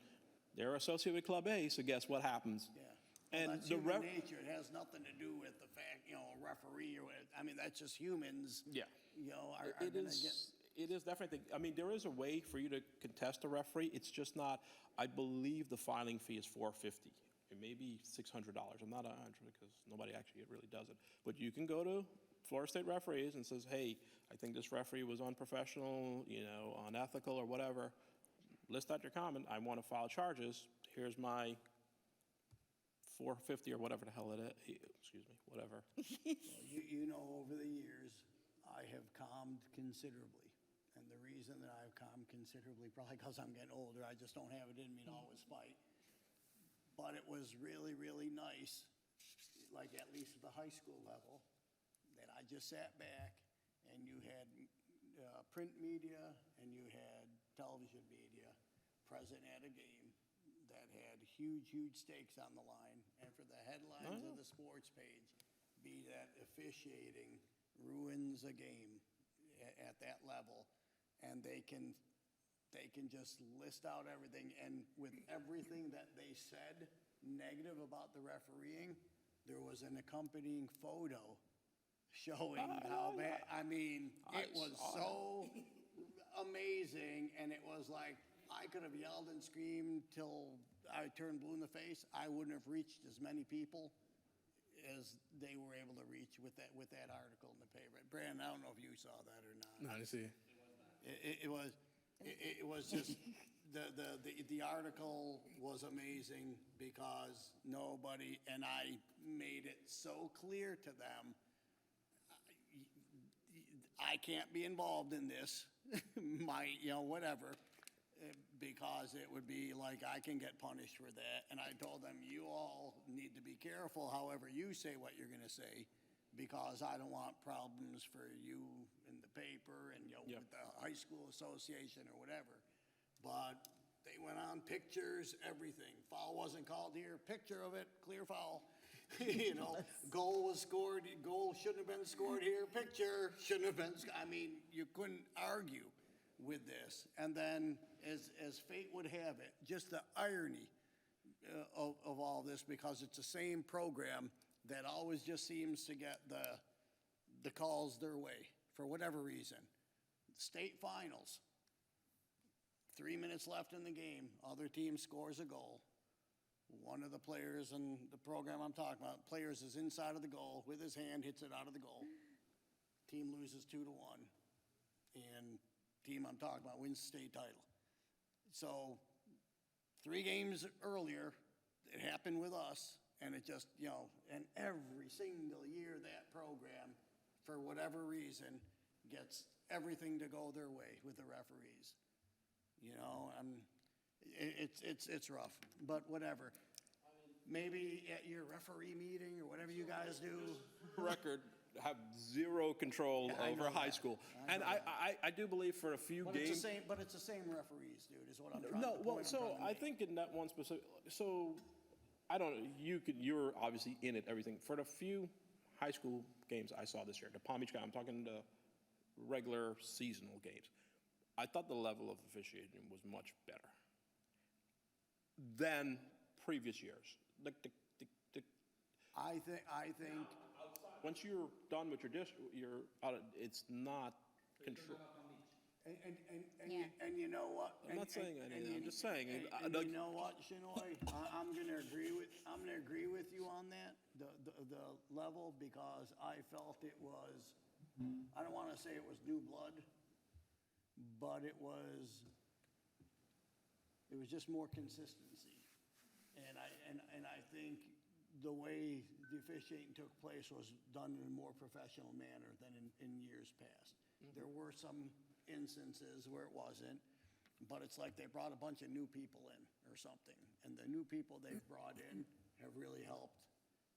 they're associated with Club A, so guess what happens? Yeah. And Well, that's human nature. It has nothing to do with the fact, you know, a referee or what, I mean, that's just humans. Yeah. You know, are It gonna is, get. it is definitely, I mean, there is a way for you to contest a referee, it's just not, I believe the filing fee is $450. It may be $600, I'm not 100 because nobody actually really does it. But you can go to Florida State referees and says, hey, I think this referee was unprofessional, you know, unethical or whatever. List out your comment, I want to file charges, here's my $450 or whatever the hell it is, excuse me, whatever. You know, over the years, I have calmed considerably. And the reason that I've calmed considerably, probably because I'm getting older, I just don't have it in me to always fight. But it was really, really nice, like at least at the high school level, that I just sat back and you had print media and you had television media present at a game that had huge, huge stakes on the line. And for the headlines of the sports page, be that officiating ruins a game at that level. And they can just list out everything, and with everything that they said negative about the refereeing, there was an accompanying photo showing how bad, I mean, it was so amazing, and it was like, I could have yelled and screamed till I turned blue in the face. I wouldn't have reached as many people as they were able to reach with that article in the paper. Brandon, I don't know if you saw that or not. No, I didn't see it. It was just, the article was amazing because nobody, and I made it so clear to them, I can't be involved in this, whatever, because it would be like I can get punished for that. And I told them, you all need to be careful however you say what you're gonna say, because I don't want problems for you in the paper and, Yep. with the high school association or whatever. But they went on pictures, everything. Foul wasn't called here, picture of it, clear foul. Goal was scored, goal shouldn't have been scored here, picture, shouldn't have been, I mean, you couldn't argue with this. And then, as fate would have it, just the irony of all this, because it's the same program that always just seems to get the calls their way, for whatever reason. State finals, 3 minutes left in the game, other team scores a goal. One of the players in the program I'm talking about, players is inside of the goal, with his hand, hits it out of the goal. Team loses 2-1, and team I'm talking about wins the state title. So, 3 games earlier, it happened with us, and it just, and every single year that program, for whatever reason, gets everything to go their way with the referees. It's rough, but whatever. Maybe at your referee meeting or whatever you guys do. Record, have zero control Yeah, I know over high that. school. I And know I do believe for a few But it's games. the same referees, dude, is what I'm trying, No, the well, point I'm so trying to I make. think in that one specific, so, I don't know, you're obviously in it, everything. For the few high school games I saw this year, the Palm Beach guy, I'm talking the regular seasonal games, I thought the level of officiating was much better than previous years. Like I think, once you're done with your you're out of, it's not control. and you know what? I'm not saying anything, I'm just saying, And like- you know what, Shinoy, I'm gonna agree with you on that, the level, because I felt it was, I don't wanna say it was new blood, but it was just more consistency. And I think the way the officiating took place was done in a more professional manner than in years past. There were some instances where it wasn't, but it's like they brought a bunch of new people in or something. And the new people they've brought in have really helped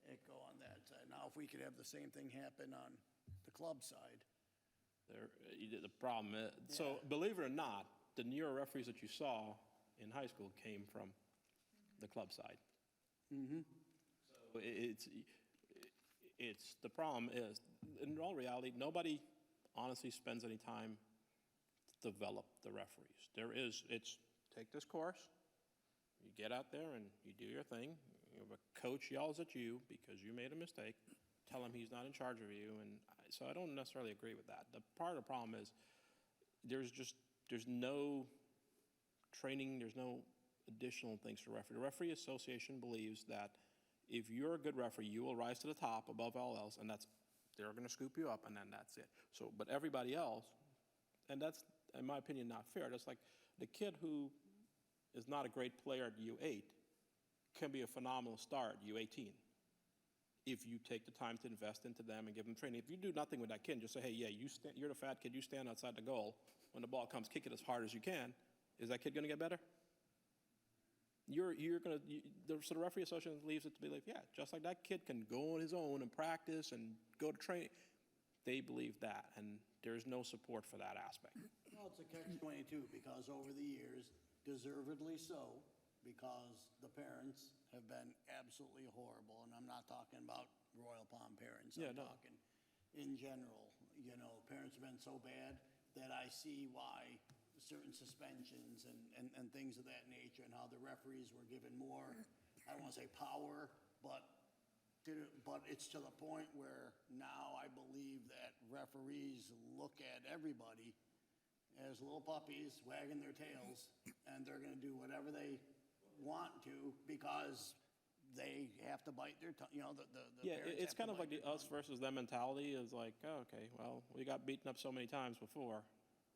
it go on that side. Now, if we could have the same thing happen on the club side. The problem is, so believe it or not, the newer referees that you saw in high school came from the club side. So the problem is, in all reality, nobody honestly spends any time to develop the referees. Take this course, you get out there and you do your thing. If a coach yells at you because you made a mistake, tell him he's not in charge of you. And so I don't necessarily agree with that. Part of the problem is there's no training, there's no additional things for referee. The Referee Association believes that if you're a good referee, you will rise to the top above all else, and they're going to scoop you up, and then that's it. So, but everybody else, and that's, in my opinion, not fair. That's like the kid who is not a great player at U8 can be a phenomenal star at U18 if you take the time to invest into them and give them training. If you do nothing with that kid and just say, hey, yeah, you're the fat kid, you stand outside the goal. When the ball comes, kick it as hard as you can. Is that kid going to get better? So the Referee Association leaves it to be like, yeah, just like that kid can go on his own and practice and go to training. They believe that, and there's no support for that aspect. Well, it's a catch-22, because over the years, deservedly so, because the parents have been absolutely horrible, and I'm not talking about Royal Palm parents. Yeah, I'm no. talking in general. Parents have been so bad that I see why certain suspensions and things of that nature, and how the referees were given more, I don't want to say power, but it's to the point where now I believe that referees look at everybody as little puppies wagging their tails, and they're going to do whatever they want to because they have to bite their tongue, the Yeah, parents it's have to kind of like bite the their us versus them mentality is like, oh, okay, well, we got beaten up so many times before.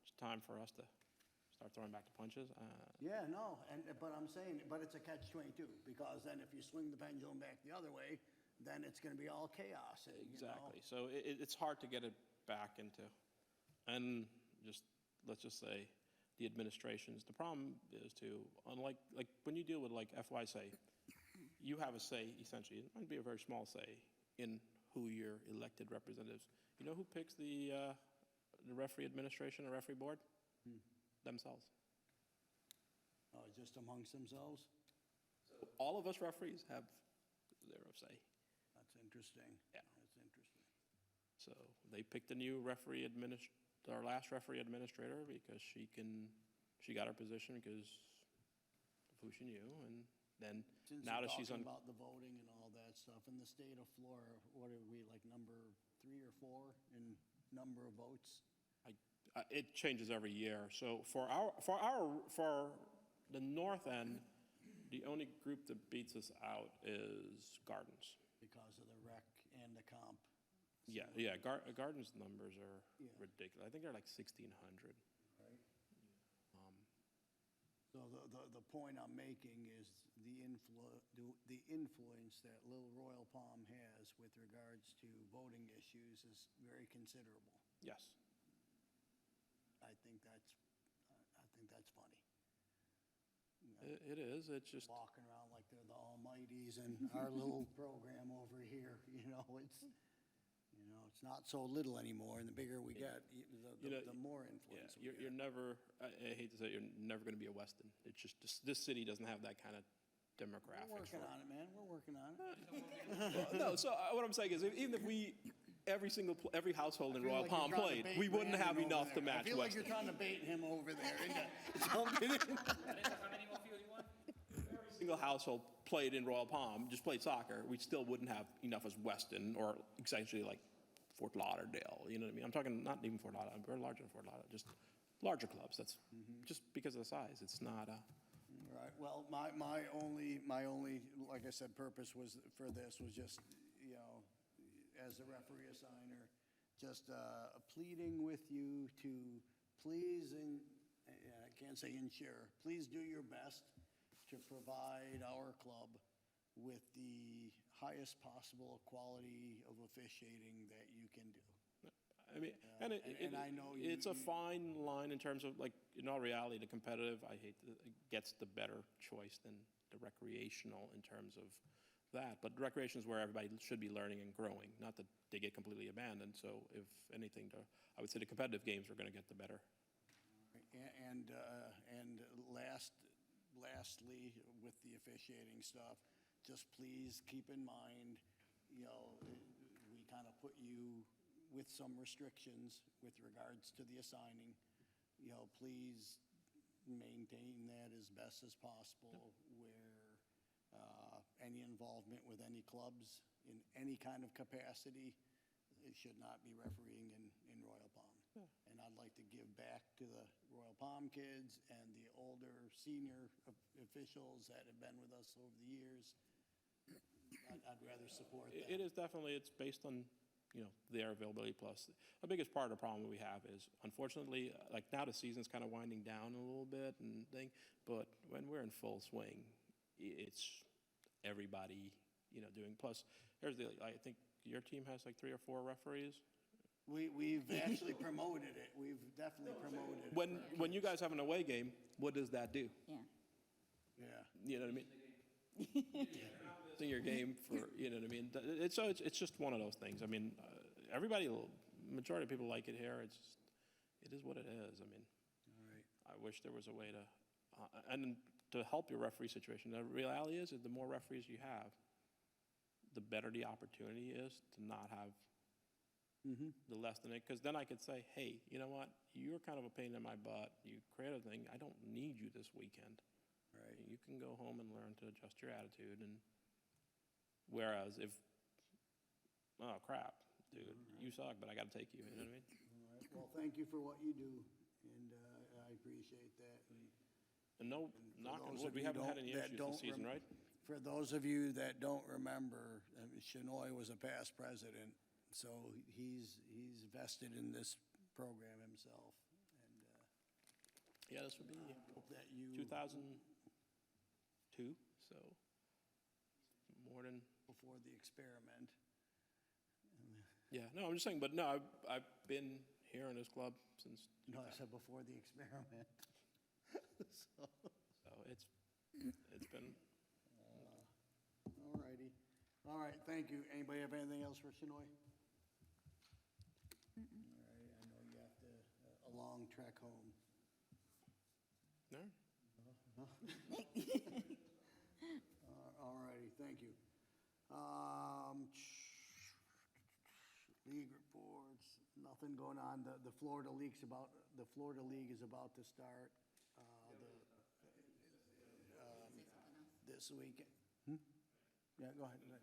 It's time for us to start throwing back the punches. Yeah, no, but I'm saying, but it's a catch-22, because then if you swing the pendulum back the other way, then it's gonna be all chaos. Exactly. So it's hard to get it back into And just, let's just say, the administrations, the problem is to, unlike, like, when you deal with like FY-say, you have a say, essentially, it might be a very small say, in who your elected representatives. You know who picks the referee administration or referee board? Themselves. Just amongst themselves? All of us referees have zero say. That's interesting. Yeah. That's interesting. So they picked a new referee our last referee administrator because she got her position because of who she knew, and then Since now you're that she's talking on, about the voting and all that stuff, in the state of Florida, what are we, like number 3 or 4 in number of votes? it changes every year. So for the north end, the only group that beats us out is Gardens. Because of the rec and the comp. Yeah, Gardens numbers are Yeah. ridiculous. I think they're like 1,600. Right. So the point I'm making is the influence that Little Royal Palm has with regards to voting issues is very considerable. Yes. I think that's funny. It is, it's just, Walking around like they're the almighties and our little program over here, it's not so little anymore, and the bigger we get, the more yeah, influence we you're get. never, I hate to say it, you're never going to be a Weston. It's just, this city doesn't have that kind of demographics. We're working for- on it, man, we're working on it. No, so what I'm saying is, even if every household in I feel Royal like you're Palm trying to played, bait we wouldn't have Brandon over enough to there. match I feel like Weston. you're trying to bait him over there into something. Vanessa, how many more field you want? Single household played in Royal Palm, just played soccer, we still wouldn't have enough as Weston, or essentially like Fort Lauderdale, you know what I mean? I'm talking not even Fort Lauderdale, we're larger than Fort Lauderdale, just larger clubs, that's just because of the size, it's not, Right, well, my only, like I said, purpose was, for this, was just, as the referee assigner, just pleading with you to please, and I can't say ensure, please do your best to provide our club with the highest possible quality of officiating that you can do. I mean, and And I know it's a you- fine line in terms of, like, in all reality, the competitive, it gets the better choice than the recreational in terms of that. But recreation is where everybody should be learning and growing, not that they get completely abandoned. So if anything, I would say the competitive games are going to get the better. And lastly, with the officiating stuff, just please keep in mind, we kind of put you with some restrictions with regards to the assigning. Please maintain that as best as possible, where any involvement with any clubs in any kind of capacity, it should not be refereeing in Royal Palm. And I'd like to give back to the Royal Palm kids and the older senior officials that have been with us over the years. I'd rather support that. It is definitely, it's based on, their availability plus. The biggest part of the problem we have is, unfortunately, like now the season's kind of winding down a little bit and thing, but when we're in full swing, it's everybody, doing, plus, I think your team has like 3 or 4 referees. We've actually promoted it. We've definitely promoted it. When you guys have an away game, what does that do? Yeah. Yeah. You know what I mean? Missing your game for, you know what I mean? It's just one of those things. I mean, majority of people like it here. It is what it is. I mean, All right. I wish there was a way to, and to help your referee situation. The reality is the more referees you have, the better the opportunity is to not have the less than it. Because then I could say, hey, you know what? You're kind of a pain in my butt. You create a thing. I don't need you this weekend. Right. You can go home and learn to adjust your attitude. And whereas if, oh crap, dude, you suck, but I got to take you. You know what I mean? All right. Well, thank you for what you do, and I appreciate that. And no, For knock on those wood, of we you haven't had any that issues don't this season, rem- right? For those of you that don't remember, Shinoy was a past president, so he's vested in this program himself. And Yeah, this would be hope that you 2002, so more than, before the experiment. yeah, no, I'm just saying, but no, I've been here in this club since, No, I said before the experiment. So, so it's been, all righty. All right, thank you. Anybody have anything else for Shinoy? All right, I know you have to, a long trek home. no, All righty, thank you. League reports, nothing going on. The Florida League is about to start, this weekend. Yeah, go ahead. Yeah,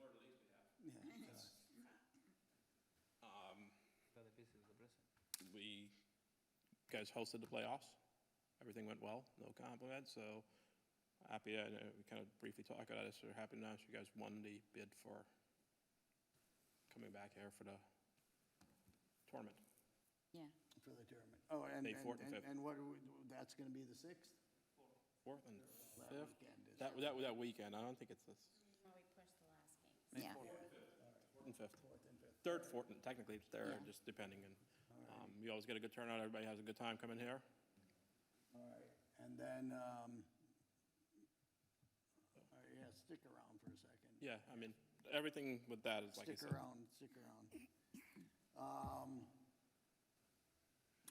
we, guys hosted the playoffs. Everything went well, no compliments, so happy, I know we kind of briefly talked about this, we're happy to announce you guys won the bid for coming back here for the tournament. Yeah. for the tournament. Oh, and, May 4th and 5th. and what, that's gonna be the 6th? 4th and That 5th? weekend is- That weekend, I don't think it's this, No, we pushed the last game. Yeah. 4th and 5th. 3rd, 4th, and technically it's 3rd, Yeah. just depending, and we always get a good turnout, everybody has a good time coming here. All right, and then, yeah, stick around for a second. Yeah, I mean, everything with that is like I Stick said. around, stick around.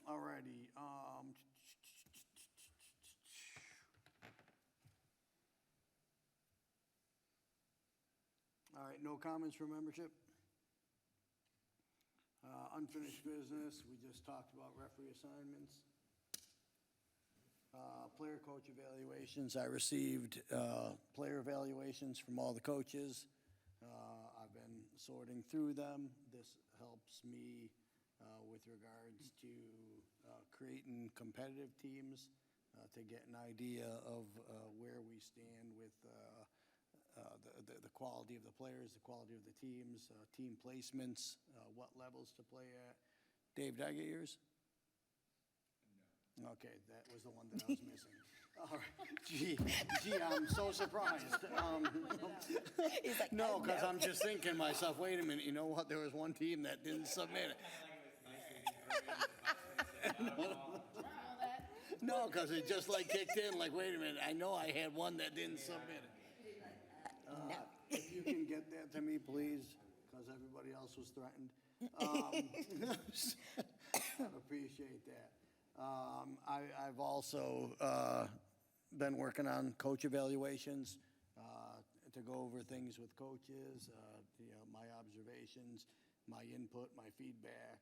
Alrighty, all right, no comments from membership? Unfinished business, we just talked about referee assignments. Player coach evaluations, I received player evaluations from all the coaches. I've been sorting through them. This helps me with regards to creating competitive teams, to get an idea of where we stand with the quality of the players, the quality of the teams, team placements, what levels to play at. Dave, did I get yours? No. Okay, that was the one that I was missing. All right, gee, I'm so surprised. He's like, No, because I'm just thinking to myself, wait a minute, you know what? There was one team that didn't submit it. No, because it just like kicked in, like, wait a minute, I know I had one that didn't submit it. No. If you can get that to me, please, because everybody else was threatened. I'd appreciate that. I've also been working on coach evaluations, to go over things with coaches, my observations, my input, my feedback,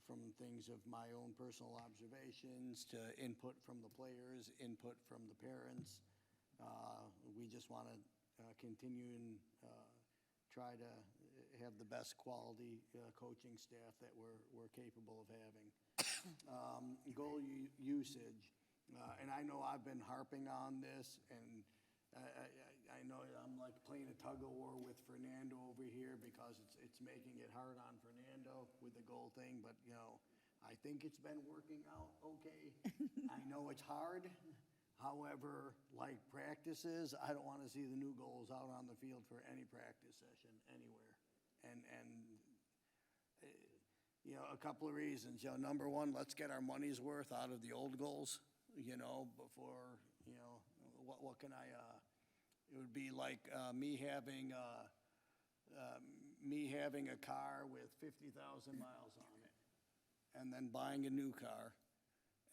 from things of my own personal observations to input from the players, input from the parents. We just want to continue and try to have the best quality coaching staff that we're capable of having. Goal usage, and I know I've been harping on this, and I know I'm like playing a tug of war with Fernando over here because it's making it hard on Fernando with the goal thing, but, I think it's been working out okay. I know it's hard. However, like practices, I don't want to see the new goals out on the field for any practice session anywhere. And a couple of reasons. Number one, let's get our money's worth out of the old goals, before, what can I, it would be like me having a car with 50,000 miles on it, and then buying a new car,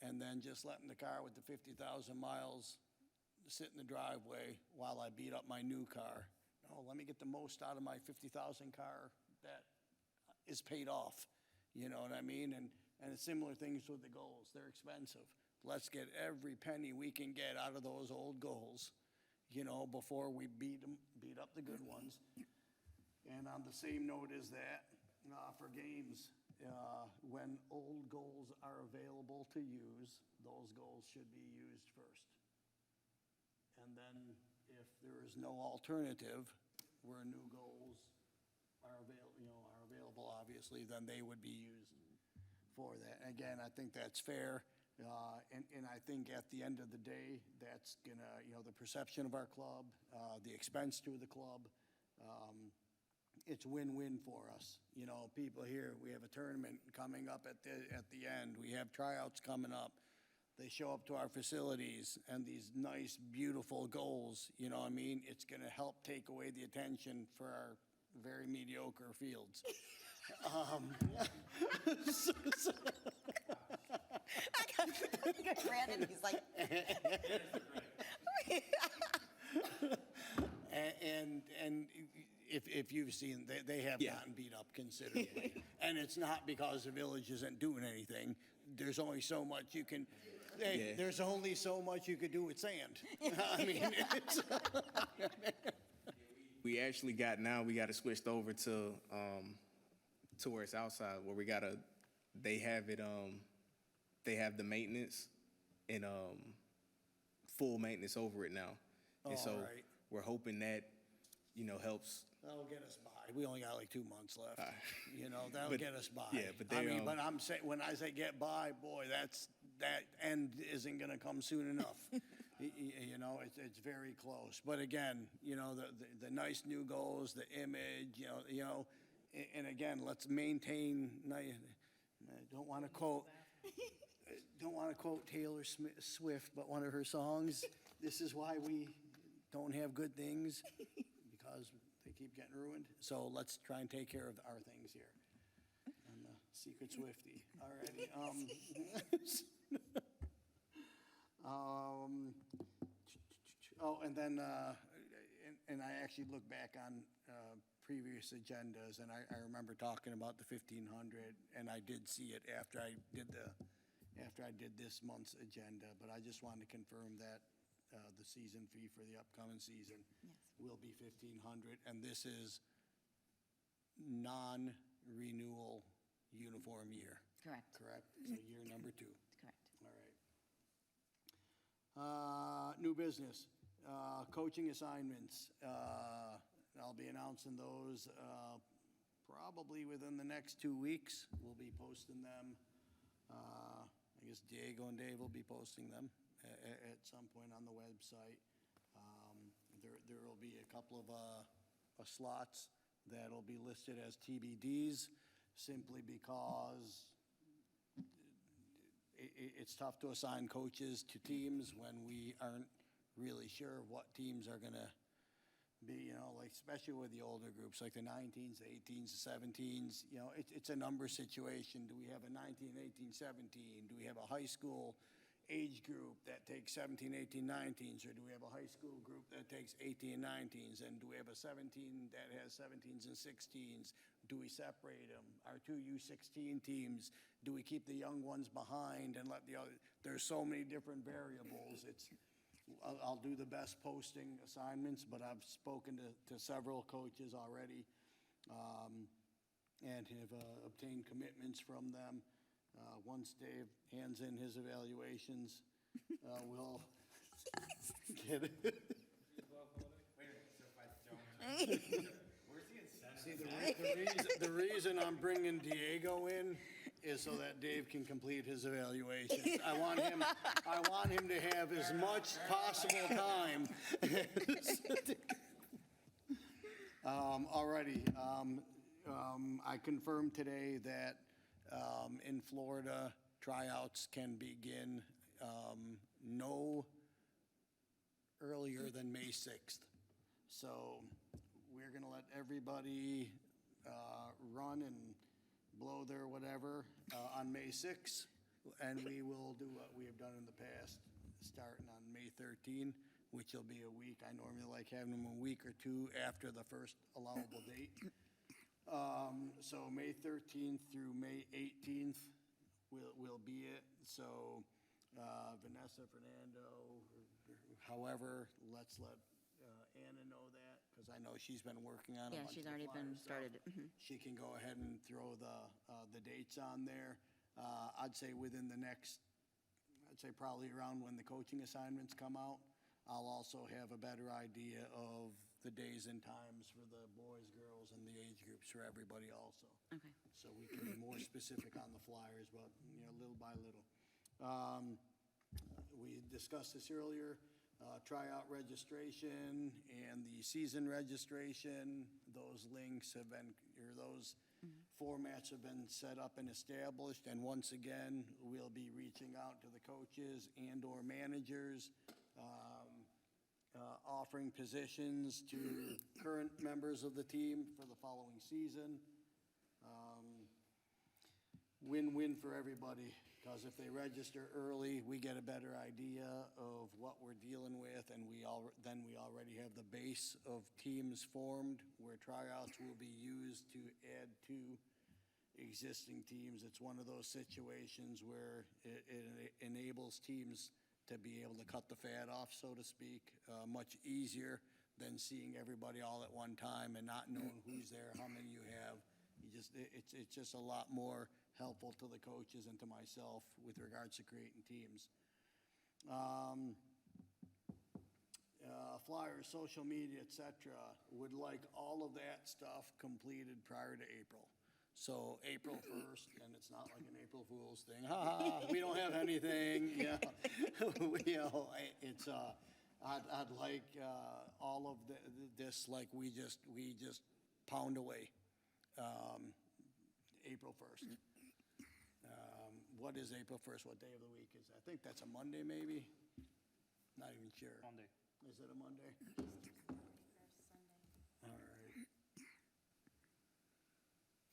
and then just letting the car with the 50,000 miles sit in the driveway while I beat up my new car. No, let me get the most out of my 50,000 car that is paid off. You know what I mean? And similar things with the goals. They're expensive. Let's get every penny we can get out of those old goals, before we beat up the good ones. And on the same note is that, for games, when old goals are available to use, those goals should be used first. And then if there is no alternative where new goals are available, obviously, then they would be used for that. Again, I think that's fair. And I think at the end of the day, that's gonna, the perception of our club, the expense to the club, it's win-win for us. You know, people here, we have a tournament coming up at the end. We have tryouts coming up. They show up to our facilities and these nice, beautiful goals, you know what I mean? It's gonna help take away the attention for our very mediocre fields. Brandon, he's like, And if you've seen, they have Yeah. gotten beat up considerably. And it's not because the village isn't doing anything. There's only so much you can, hey, Yeah. there's only so much you could do with sand. I mean, it's, We actually got, now we got it switched over to where it's outside, where we gotta, they have it, they have the maintenance and, full maintenance over it now. And so Alright. we're hoping that, you know, helps. that'll get us by. We only got like 2 months left. You know, that'll but- get us by. yeah, but I they, mean, but I'm saying, when I say get by, boy, that end isn't gonna come soon enough. You know, it's very close. But again, you know, the nice new goals, the image, you know, and again, let's maintain, I don't wanna quote Taylor Swift, but one of her songs, this is why we don't have good things, because they keep getting ruined. So let's try and take care of our things here. I'm the secret Swiftie already. Oh, and then, and I actually look back on previous agendas, and I remember talking about the 1,500, and I did see it after I did this month's agenda, but I just wanted to confirm that the season fee for the upcoming season will be 1,500, and this is non-renewal uniform year, correct, correct? So year number 2. correct. All right. New business, coaching assignments. I'll be announcing those probably within the next 2 weeks. We'll be posting them. I guess Diego and Dave will be posting them at some point on the website. There will be a couple of slots that'll be listed as TBDs, simply because it's tough to assign coaches to teams when we aren't really sure what teams are gonna be, you know, like, especially with the older groups, like the 19s, the 18s, the 17s, you know, it's a number situation. Do we have a 19, 18, 17? Do we have a high school age group that takes 17, 18, 19s? Or do we have a high school group that takes 18 and 19s? And do we have a 17 that has 17s and 16s? Do we separate them? Our 2 U16 teams, do we keep the young ones behind and let the other, there's so many different variables. I'll do the best posting assignments, but I've spoken to several coaches already, and have obtained commitments from them. Once Dave hands in his evaluations, we'll get it. See, the reason I'm bringing Diego in is so that Dave can complete his evaluation. I want him to have as much possible time. Alrighty, I confirmed today that in Florida, tryouts can begin no earlier than May 6th. So we're gonna let everybody run and blow their whatever on May 6th, and we will do what we have done in the past, starting on May 13, which will be a week. I normally like having them a week or 2 after the first allowable date. So May 13th through May 18th will be it. So Vanessa, Fernando, however, let's let Anna know that, because I know she's been working on a Yeah, bunch she's of the already been flyer stuff. started. She can go ahead and throw the dates on there. I'd say within the next, I'd say probably around when the coaching assignments come out, I'll also have a better idea of the days and times for the boys, girls, and the age groups for everybody also. Okay. So we can be more specific on the flyers, but, you know, little by little. We discussed this earlier, tryout registration and the season registration. those links have been, or those formats have been set up and established. And once again, we'll be reaching out to the coaches and/or managers, offering positions to current members of the team for the following season. Win-win for everybody, because if they register early, we get a better idea of what we're dealing with, and then we already have the base of teams formed where tryouts will be used to add to existing teams. It's one of those situations where it enables teams to be able to cut the fat off, so to speak, much easier than seeing everybody all at one time and not knowing who's there, how many you have. It's just a lot more helpful to the coaches and to myself with regards to creating teams. Flyers, social media, et cetera, would like all of that stuff completed prior to April. So April 1st, and it's not like an April Fool's thing, ha ha, we don't have anything, you know, it's, I'd like, all of this, like, we just pound away, April 1st. What is April 1st? What day of the week is that? I think that's a Monday, maybe? Not even sure. Monday. Is it a Monday? All right.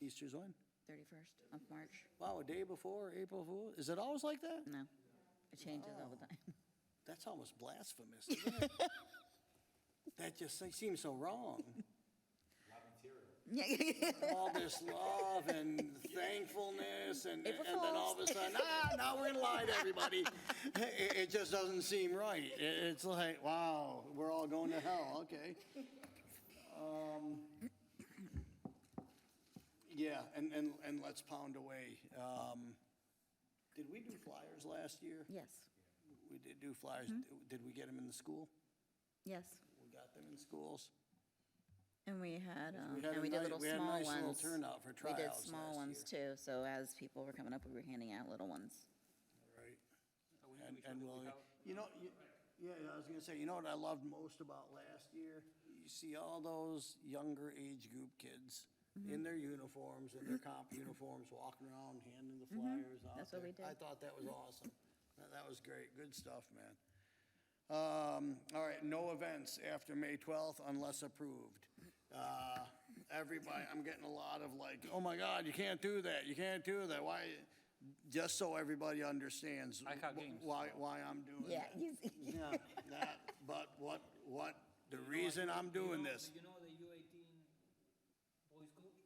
Easter's when? 31st of March? Wow, a day before April Fool? Is it always like that? No, it changes all the time. That's almost blasphemous, isn't it? That just seems so wrong. All this love and thankfulness, and then all of a sudden, now we're gonna lie to everybody. It just doesn't seem right. It's like, wow, we're all going to hell, okay. Yeah, and let's pound away. Did we do flyers last year? Yes, We did do flyers. Did we get them in the school? yes. We got them in schools? And we had, We had and a we did nice- little we had a small nice little ones. turnout for We did tryouts small last ones too, so as people were coming up, we were handing out little ones. Right. So we And, we should- and we we'll, have- yeah, I was gonna say, you know what I loved most about last year? You see all those younger age group kids in their uniforms, in their comp uniforms, walking around, handing the flyers out That's what we there. I did. thought that was awesome. That was great, good stuff, man. All right, no events after May 12th unless approved. Everybody, I'm getting a lot of like, oh my God, you can't do that, you can't do that, why? Just so everybody understands I have games. why I'm doing Yeah, that. you- Yeah, that, but what, the reason I'm doing this, Do you know the U18 boys coach?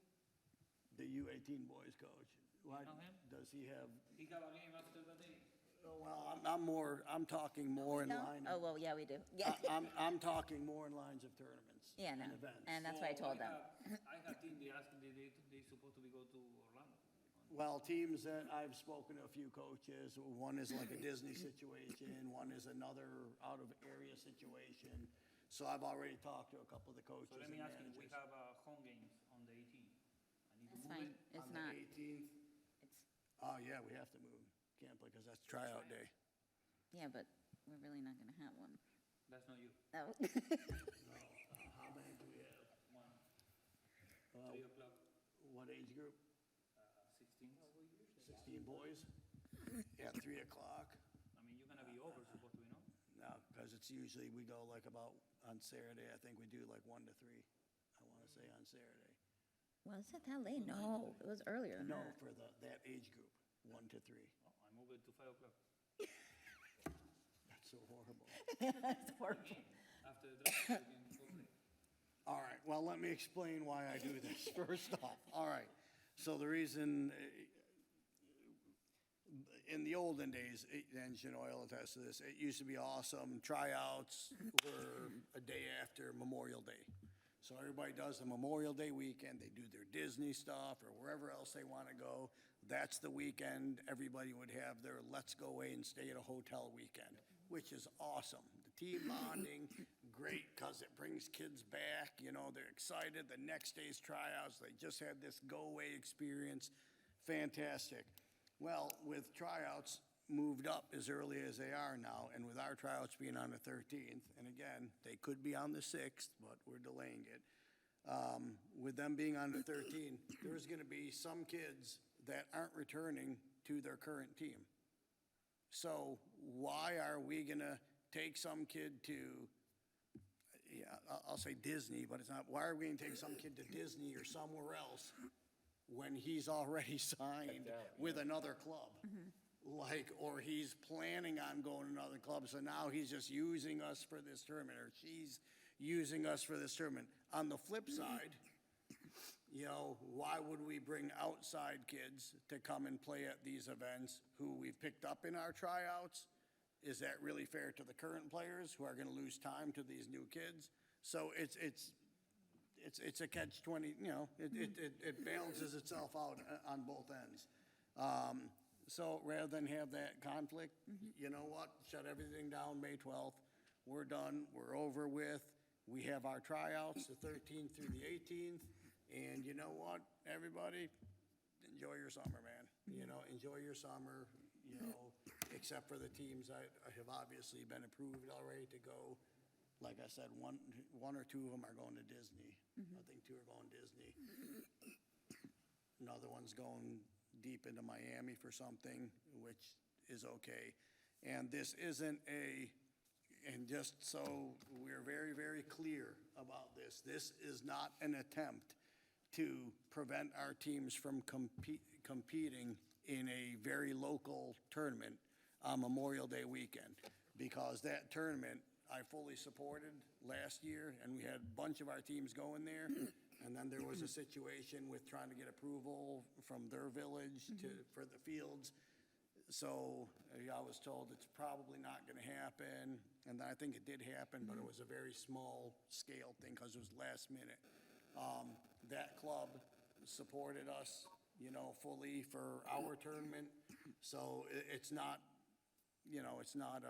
the U18 boys coach, why, know him? does he have, He got a game after the day. well, I'm talking more in No? line. Oh, well, yeah, we do. Yeah, I'm talking more in lines of tournaments. yeah, no, and events. and that's what I told them. I have team, they asked, they supposed to be go to Orlando. Well, teams that I've spoken to a few coaches, one is like a Disney situation, one is another out-of-area situation. So I've already talked to a couple of the coaches So let and me ask you, we managers. have home games on the 18th. I need to That's move fine, it. it's On not, the 18th, it's, oh yeah, we have to move. Can't play because that's tryout day. yeah, but we're really not gonna have one. That's not you. Oh. How many do we have? 3 o'clock, What age group? 16. 16 boys? Yeah, 3 o'clock. I mean, you're gonna be over, supposed to be, no? No, because it's usually, we go like about, on Saturday, I think we do like 1 to 3, I want to say on Saturday. Was it that late? No, it was earlier than No, that. for that age group, 1 to 3. Oh, I move it to 5 o'clock. That's so horrible. It's horrible. After the draft, we can go play. All right, well, let me explain why I do this first off. All right, so the reason, in the olden days, and Shanoy will attest to this, it used to be awesome. Tryouts were a day after Memorial Day. So everybody does the Memorial Day weekend, they do their Disney stuff or wherever else they want to go. That's the weekend everybody would have their let's go away and stay at a hotel weekend, which is awesome. The team bonding, great, because it brings kids back, you know, they're excited. The next day's tryouts, they just had this go-away experience, fantastic. Well, with tryouts moved up as early as they are now, and with our tryouts being on the 13th, and again, they could be on the 6th, but we're delaying it. with them being under 13, there's going to be some kids that aren't returning to their current team. So why are we going to take some kid to, yeah, I'll say Disney, but it's not, why are we going to take some kid to Disney or somewhere else when he's already signed with another club? Like, or he's planning on going to another club, so now he's just using us for this tournament, or she's using us for this tournament. On the flip side, you know, why would we bring outside kids to come and play at these events who we've picked up in our tryouts? Is that really fair to the current players who are gonna lose time to these new kids? So it's a catch-20, you know, it balances itself out on both ends. So rather than have that conflict, you know what, shut everything down May 12th. We're done, we're over with. We have our tryouts, the 13th through the 18th. And you know what, everybody, enjoy your summer, man. You know, enjoy your summer, you know, except for the teams that have obviously been approved already to go. Like I said, one or two of them are going to Disney. I think two are going Disney. Another one's going deep into Miami for something, which is okay. And this isn't and just so we're very, very clear about this, this is not an attempt to prevent our teams from competing in a very local tournament on Memorial Day weekend. Because that tournament, I fully supported last year, and we had a bunch of our teams going there. And then there was a situation with trying to get approval from their village for the fields. So I was told it's probably not gonna happen, and I think it did happen, but it was a very small scale thing, because it was last minute. That club supported us, you know, fully for our tournament, so it's not, you know, it's not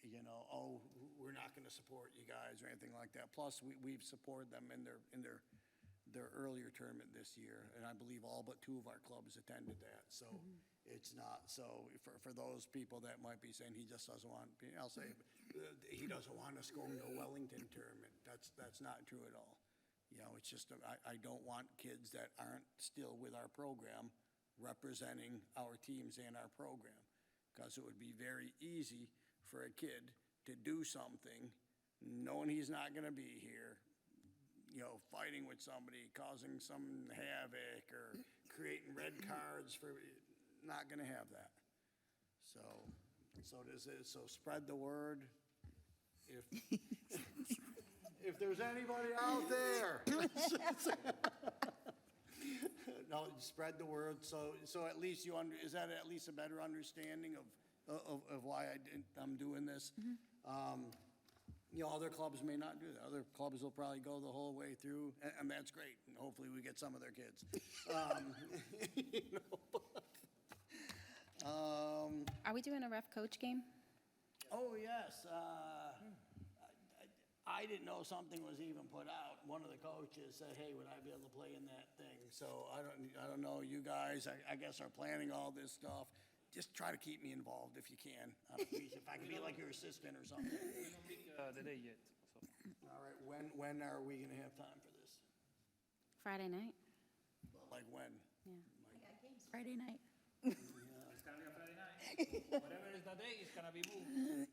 you know, oh, we're not gonna support you guys or anything like that. Plus, we've supported them in their earlier tournament this year, and I believe all but two of our clubs attended that, so it's not, so for those people that might be saying he just doesn't want, I'll say, he doesn't want us going to a Wellington tournament, that's not true at all. You know, it's just, I don't want kids that aren't still with our program representing our teams and our program, because it would be very easy for a kid to do something knowing he's not gonna be here, you know, fighting with somebody, causing some havoc, or creating red cards for, not gonna have that. So spread the word. If there's anybody out there. No, spread the word, so at least is that at least a better understanding of why I'm doing this? You know, other clubs may not do that. Other clubs will probably go the whole way through, and that's great. And hopefully we get some of their kids. You know, Are we doing a ref coach game? oh, yes, I didn't know something was even put out. One of the coaches said, hey, would I be able to play in that thing? So I don't know, you guys, I guess are planning all this stuff. Just try to keep me involved if you can. If I can be like your assistant or something. We don't pick the day yet, so. All right, when are we gonna have time for this? Friday night? Like when? Yeah. Friday night. It's gonna be a Friday night. Whatever is the day, it's gonna be moved.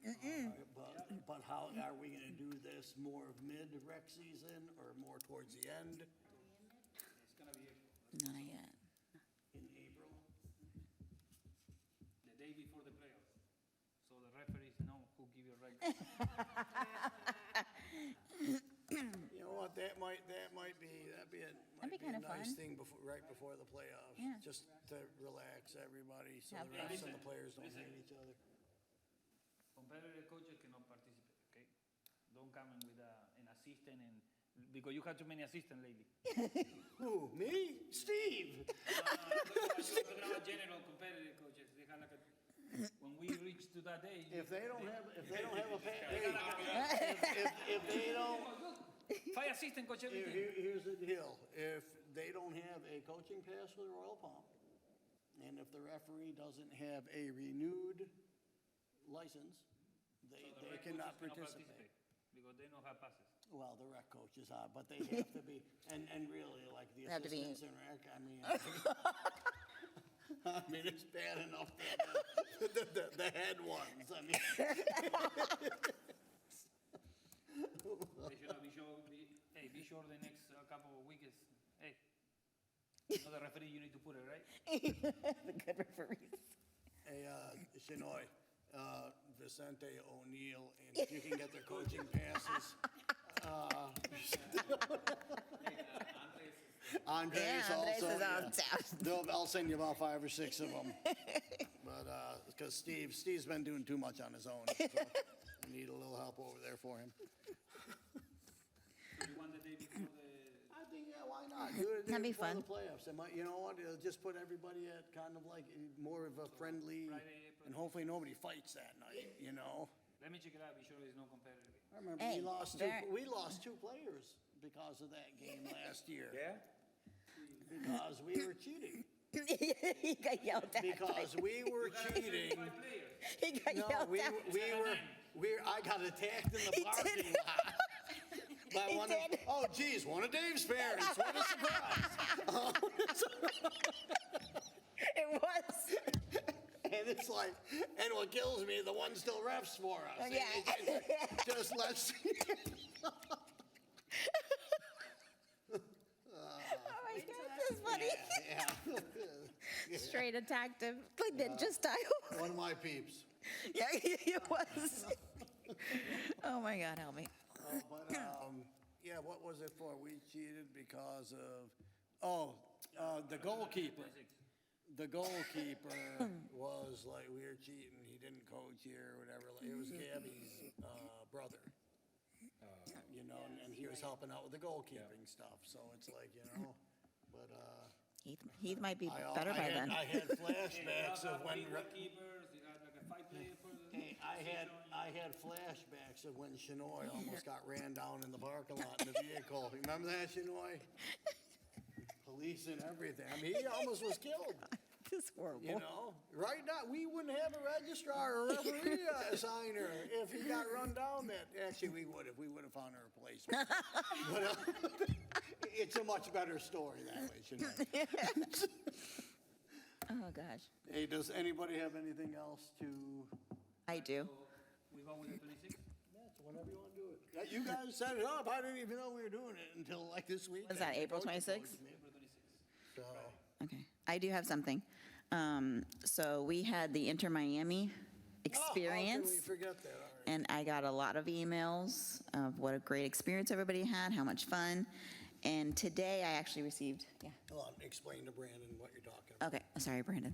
But how, are we gonna do this more of mid-rec season or more towards the end It's gonna be Not yet. in April? the day before the playoffs, so the referees know who give you right. You know what, that'd be a kinda nice fun. thing right before the playoffs. Yeah. Just to relax everybody, so Have the refs fun. and the players don't Listen. hate each other. Competitive coaches cannot participate, okay? Don't come in with an assistant, and because you have too many assistants lately. Who, me? Steve? General competitive coaches, they have like when we reach to that day. If they don't have a, Hey, if they don't, Five assistant coach every team. here's the deal. If they don't have a coaching pass with Royal Palm, and if the referee doesn't have a renewed license, So the they red cannot coaches participate. because they don't have passes. Well, the rec coaches are, but they have to be, and really, like the They have to be- assistants in rec, I mean, I mean, it's bad enough that the head ones, I mean. Be sure the next couple of weeks, hey, you know the referee you need to put it, right? The good referees. Hey, Shinoy, Vicente O'Neill, and if you can get their coaching passes. Andres Yeah, Andres also, is on yeah. I'll send you about 5 or 6 of them. But, because Steve's been doing too much on his own, so I need a little help over there for him. You want the day before the, I think, yeah, why not? Do it That'd be before fun. the playoffs. It might, you know what, it'll just put everybody at kind of like more of a friendly, Friday, April. and hopefully nobody fights that night, you know? let me check it out, be sure there's no competitive. I remember Hey, we lost 2 players because of that game last year. Yeah? Because we were cheating. He got yelled at. Because we were cheating. He got No, yelled at. I got attacked in the parking lot. By He one did. oh geez, one of Dave's parents, what a surprise. It was. And it's like, and what kills me, the one still refs for us. Yeah. Just let's, Oh my God, that's funny. yeah. Straight attacked him like Ninja style. One of my peeps. Yeah, it was. Oh my God, help me. But, yeah, what was it for? We cheated because of, the goalkeeper. The goalkeeper was like, we were cheating, he didn't coach here or whatever. It was Gabby's, brother. You know, and he was helping out with the goalkeeping stuff, so it's like, you know, but, Heath might be I better by then. I had flashbacks of when, Keepers, you got like a 5-player for the. hey, I had flashbacks of when Shinoy almost got ran down in the parking lot in the vehicle. Remember that, Shinoy? Police and everything. I mean, he almost was killed, This is horrible. you know? Right now, we wouldn't have a registrar or referee signer if he got run down that, actually, we would if we would have found a replacement. But, it's a much better story that way, Shinoy. Oh gosh, Hey, does anybody have anything else to? I do. We go with the 26th? That's whenever you want to do it. Yeah, you guys set it up. I didn't even know we were doing it until like this week. Was that April 26th? April 26th. So, Okay, I do have something. So we had the Inter Miami experience. How can we forget that already? And I got a lot of emails of what a great experience everybody had, how much fun. And today I actually received, yeah. Hold on, explain to Brandon what you're talking about. Okay, sorry, Brandon.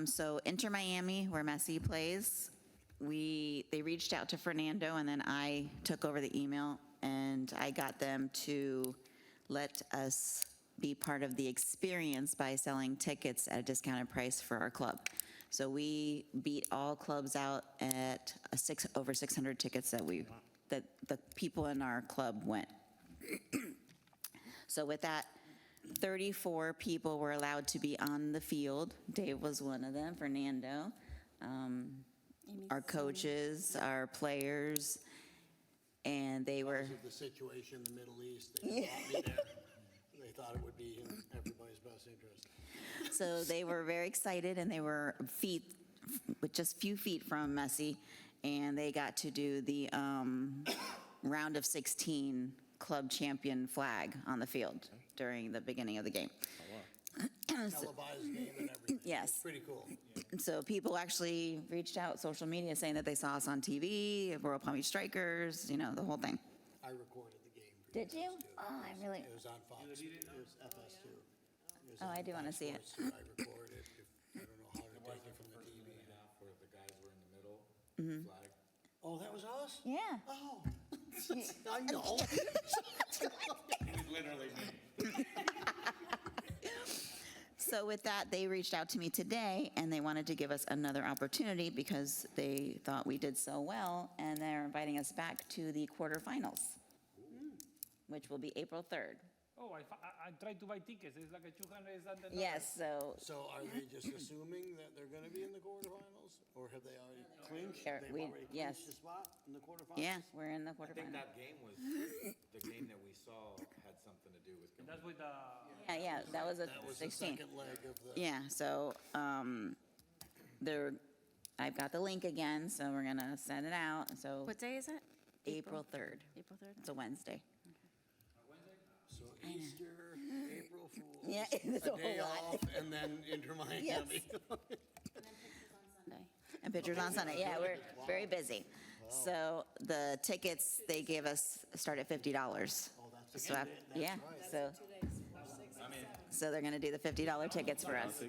So Inter Miami, where Messi plays, they reached out to Fernando, and then I took over the email, and I got them to let us be part of the experience by selling tickets at a discounted price for our club. So we beat all clubs out at over 600 tickets that the people in our club went. So with that, 34 people were allowed to be on the field. Dave was one of them, Fernando, our coaches, our players, and they were, Because of the situation in the Middle East, they didn't want me there. They thought it would be in everybody's best interest. so they were very excited, and they were just few feet from Messi, and they got to do the round of 16 club champion flag on the field during the beginning of the game. Televised game and everything. Yes. It's pretty cool. So people actually reached out, social media, saying that they saw us on TV, Royal Palm Beach Strikers, the whole thing. I recorded the game. for Did you? guys, too. Oh, I really, It was on Fox. It was FS2. It was Oh, on I do wanna Fox see it. Sports 2. I recorded it. I don't know how to take it from the TV. Where the guys were in the middle, flag. Oh, that was us? yeah. Oh, I know. Literally. So with that, they reached out to me today, and they wanted to give us another opportunity because they thought we did so well, and they're inviting us back to the quarterfinals, which will be April 3rd. Oh, I tried to buy tickets, it's like a 200 something. Yes, so So are they just assuming that they're going to be in the quarterfinals, or have they already clinched? There, They've we- already yes. clinched the spot in the quarterfinals? Yeah, we're in the I think quarterfinals. that game was, the game that we saw had something to do with. And that's with the, Yeah, that was a That was the 16. second leg of the. Yeah, so, I've got the link again, so we're gonna send it out, so What day is it? April 3rd. April 3rd? It's a Wednesday. So Easter, April Fools. Yeah, it's a whole day lot. off, and then Inter Miami. Yes. Sunday. And pictures on Sunday, yeah, we're very busy. So the tickets they gave us start at $50. So, yeah, so they're gonna do the $50 tickets for us.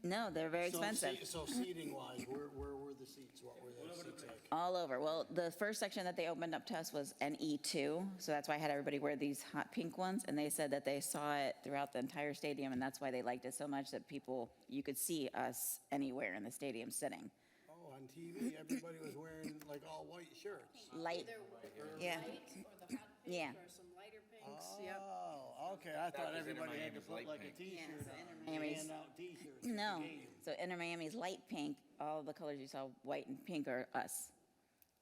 No, they're very expensive. So seating wise, where were the seats? What were the seats like? All over. Well, the first section that they opened up to us was NE2, so that's why I had everybody wear these hot pink ones, and they said that they saw it throughout the entire stadium, and that's why they liked it so much, that people, you could see us anywhere in the stadium sitting. Oh, on TV, everybody was wearing like all white shirts. Light, yeah, yeah. Or some lighter pinks, yep. Oh, okay, I thought was everybody Inter had to Miami's put light like a pink. T-shirt Yeah, on, so and Inter Miami's- hand out T-shirts. at the No, game. so Inter Miami's light pink, all the colors you saw, white and pink, are us.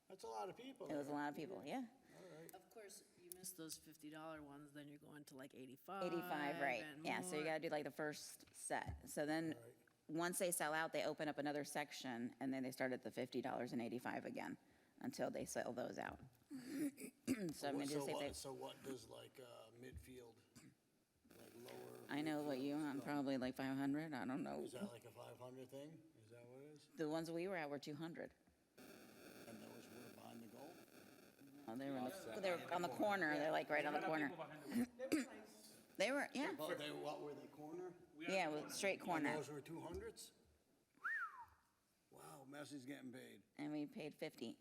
That's a lot of people. It was a there. lot of people, yeah. Of course, you missed those $50 ones, then you're going to like 85. 85, right, and yeah, so you more. gotta do like the first set. So then, once they sell out, they open up another section, and then they start at the $50 and 85 again, until they sell those out. So I'm gonna So just say, what, so what does like midfield, like lower? I know what you want, probably like 500, I don't know. Is that like a 500 thing? Is that what it is? The ones we were at were 200. And those were behind the goal? Oh, they were on the corner, they're like right on the corner. They were, yeah, Oh, they, what were they, corner? yeah, with straight And corner, those were 200s? Wow, Messi's getting paid. and we paid 50.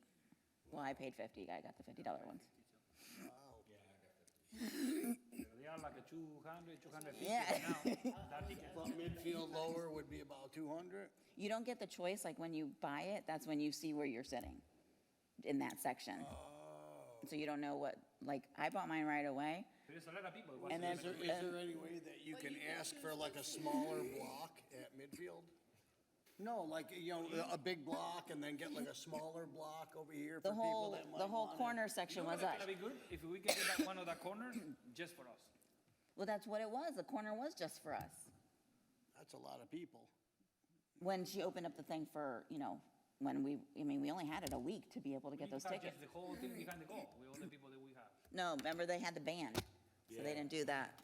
Well, I paid 50, I got the $50 ones. they are like a 200, 250 Yeah. now. That ticket. But midfield lower would be about 200? You don't get the choice, like when you buy it, that's when you see where you're sitting, in that section. So you don't know what, like, I bought mine right away, There's a lot of people. and then, Is there any way that you can ask for like a smaller block at midfield? No, like, you know, a big block and then get like a smaller block over here for the people whole, that might the whole want it. corner section was us. It's gonna be good if we can get that one of the corners just for us. Well, that's what it was, the corner was just for us. That's a lot of people. When she opened up the thing for, you know, when we only had it a week to be able to get those We have tickets. just the whole thing behind the goal with all the people that we have. No, remember they had the band, so they didn't do that.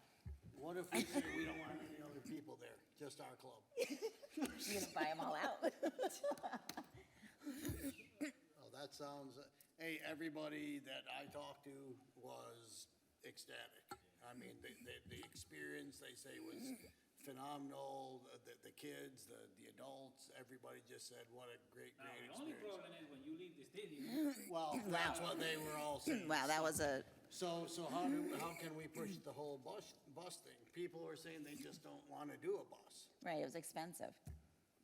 What if we say we don't want any other people there, just our club? You're gonna buy them all out. Oh, that sounds, hey, everybody that I talked to was ecstatic. I mean, the experience, they say, was phenomenal. The kids, the adults, everybody just said, what a great, Now, great the only experience. problem is when you leave the stadium, Well, that's what they were all saying. Wow, that was a, So how can we push the whole bus thing? People are saying they just don't want to do a bus. right, it was expensive.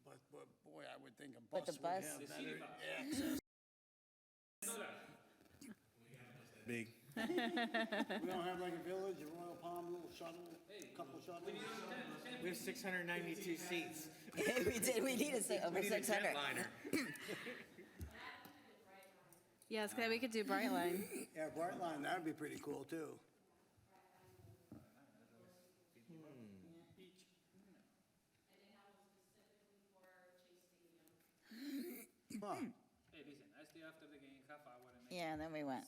But boy, I would think a But bus the would bus- have the better city bus. access. Big. We don't have like a village, a Royal Palm, little shuttle, couple shuttles. We have 692 seats. we needed over We need a 600. jetliner. Yes, we could do Brightline. Yeah, Brightline, that'd be pretty cool too. Huh. hey, listen, I stay after the game, half hour, and make Yeah, and then we went.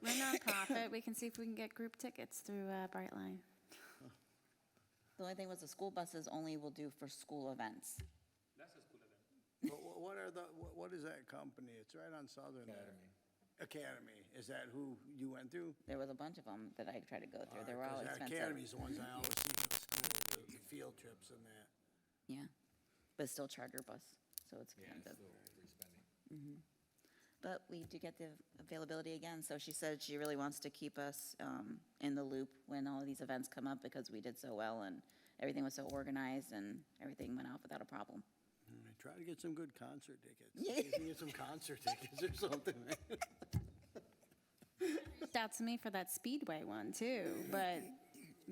We're nonprofit. We can see if we can get group tickets through Brightline. The only thing was the school buses only will do for school events. that's a school event. But what is that company? It's right on Southern there. Academy. Is that who you went through? There was a bunch of them that I tried to go through. They were all 'Cause that expensive. Academy's the ones I always see in school, the field trips and that. Yeah, but still charter bus, so it's expensive. But we do get the availability again, so she said she really wants to keep us in the loop when all of these events come up, because we did so well and everything was so organized and everything went off without a problem. Try to get some good concert tickets. See if you can get some concert tickets or something. Reached out to me for that Speedway one too, but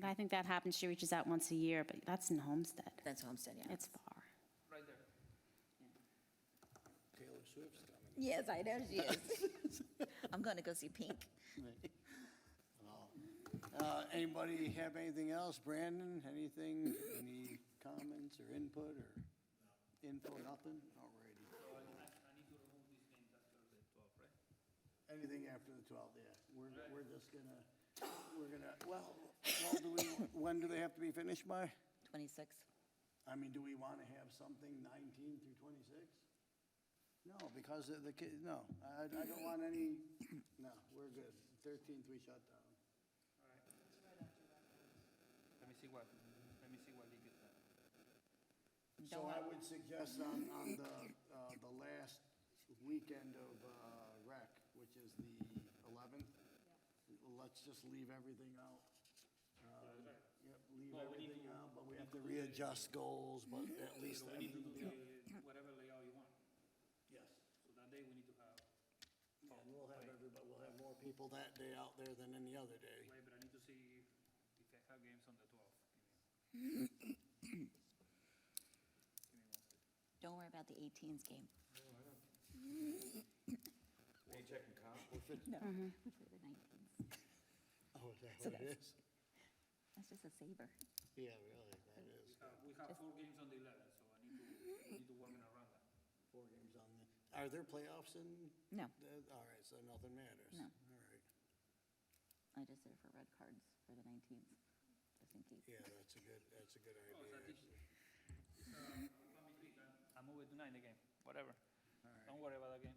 I think that happens. She reaches out once a year, but that's in Homestead. That's Homestead, yeah. It's far. Right there. Swift's coming. Yes, I know she is. I'm going to go see Pink. Anybody have anything else? Brandon, anything, any comments or input or info, nothing? Alrighty. So I need to remove these games after the 12th, right? Anything after the 12th, yeah. We're just gonna, well, when do they have to be finished by? 26. I mean, do we want to have something 19 through 26? No, because of the kid, no, I don't want any, no, we're good. 13th, we shut down. Let me see what league is that. So I would suggest on the last weekend of rec, which is the 11th, let's just leave everything out. Yep, leave Well, we need everything to- out, but we have to readjust goals, but at least So we need to everything. do whatever layout you want. Yes. So that day we need to have, And we'll have everybody, we'll have more people that day out there than any other day. wait, but I need to see if I have games on the 12th. Give me 1 second. Don't worry about the 18s game. Are you checking comp? No, we play the 19s. Oh, is that what it is? That's just a saber. Yeah, really, that is. We have 4 games on the 11th, so we need to work around that. 4 games on the, are there playoffs in? No. All right, so nothing matters. No. All right. I just did it for red cards for the 19s, just in case. Yeah, that's a good Oh, idea. that is, let me tweak, I move it to 9 again, whatever. Don't worry about that game.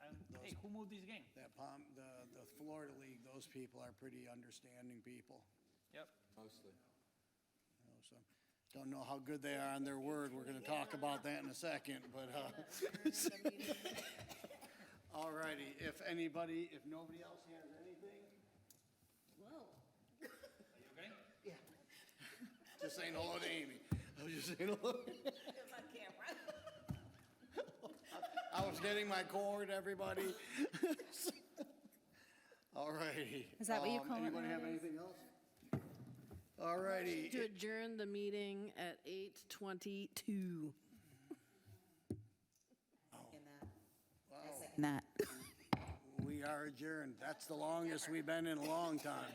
And, hey, who moved this game? That the Florida League, those people are pretty understanding people. Yep. Mostly. You know, so, don't know how good they are on their word. We're gonna talk about that in a second, but, all righty, if nobody else has anything, Whoa. Are you okay? just saying hello to Amy. I was just saying hello. It's on camera. I was getting my cord, everybody. All righty. Is that what you call it Anybody have nowadays? anything else? All righty. To adjourn the meeting at 8:22. That. We are adjourned. That's the longest we've been in a long time.